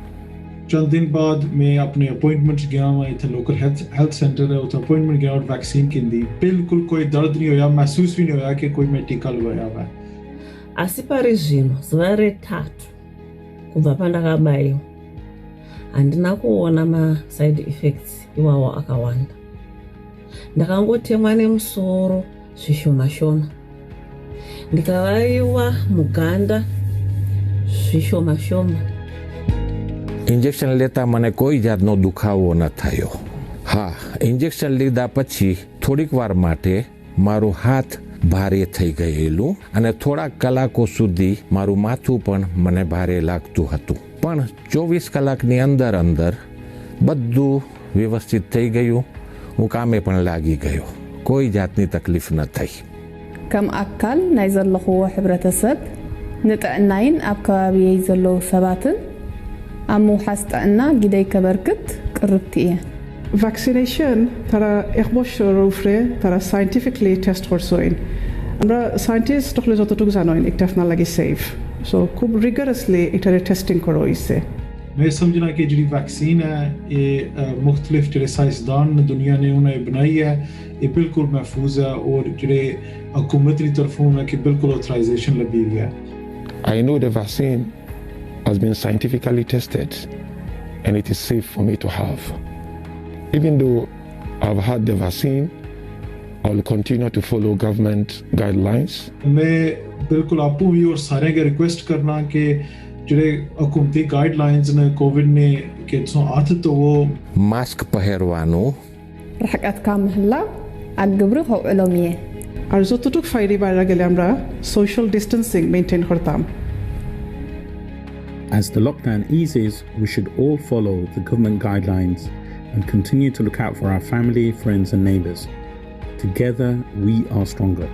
चंद दिन बाद मैं अपने अपॉइंटमेंट्स गया मैं इथे लोकल हेल्थ सेंटर है उस अपॉइंटमेंट गया और वैक्सीन की दी बिल्कुल कोई दर्द नहीं होया महसूस भी नहीं होया कि कोई मैं टीका लगाया हुआ है asi pari zvino zuva retatu kubva pandakabayiwa handina kuona ma-side effects iwawo akawanda ndakangotemwa nemusoro zvishoma-shoma ndikavayiwa muganda zvishoma-shoma injection लेता મને કોઈ જાતનો દુખાવો ન થયો હા इंजेक्शन લીધા પછી થોડીક વાર માટે મારું હાથ ભારે થઈ ગયેલું અને થોડા કલાકો સુધી મારું માથું પણ મને ભારે લાગતું હતું પણ 24 કલાકની અંદર બધું વ્યવસ્થિત થઈ ગયું હું કામે પણ લાગી ગયો કોઈ જાતની તકલીફ ન થઈ ከም ኣካል ናይ ዘለኽዎ ሕብረተሰብ ንጥዕናይን ኣብ ከባቢयै ዘለዉ ሰባትን ኣብ ምውሓስ ጥዕና ግደይ ከበርክት ቅርብቲ እየ vaccination tara ekboshorufre tara scientifically test horsoin amra scientists tokhle jototuk janoin ekta lagi safe so khub rigorously etare testing koroise मैं समझना कि जी वैक्सीन है ये मुख्तलिफ जो साइंसदान दुनिया ने उन्हें बनाई है ये बिल्कुल महफूज है और जो हुकूमत की तरफों है कि बिल्कुल ऑथराइजेशन लगी हुई है I know the vaccine has been scientifically tested and it is safe for me to have. Even though I've had the vaccine, I will continue to follow government guidelines. मैं बिल्कुल आपको भी और सारे के रिक्वेस्ट करना कि जो हुकूमती गाइडलाइंस ने कोविड ने के सो आत तो वो mask पहिरवानो ርሕቀትካ ምህላው ኣብ ግብሪ ከውዕሎም እየ ኣብ ዞትቱክ ፋይዲ ባራ ገለ ኣምራ social distancing maintain hortam. As the lockdown eases, we should all follow the government guidelines and continue to look out for our family, friends and neighbours. Together, we are stronger.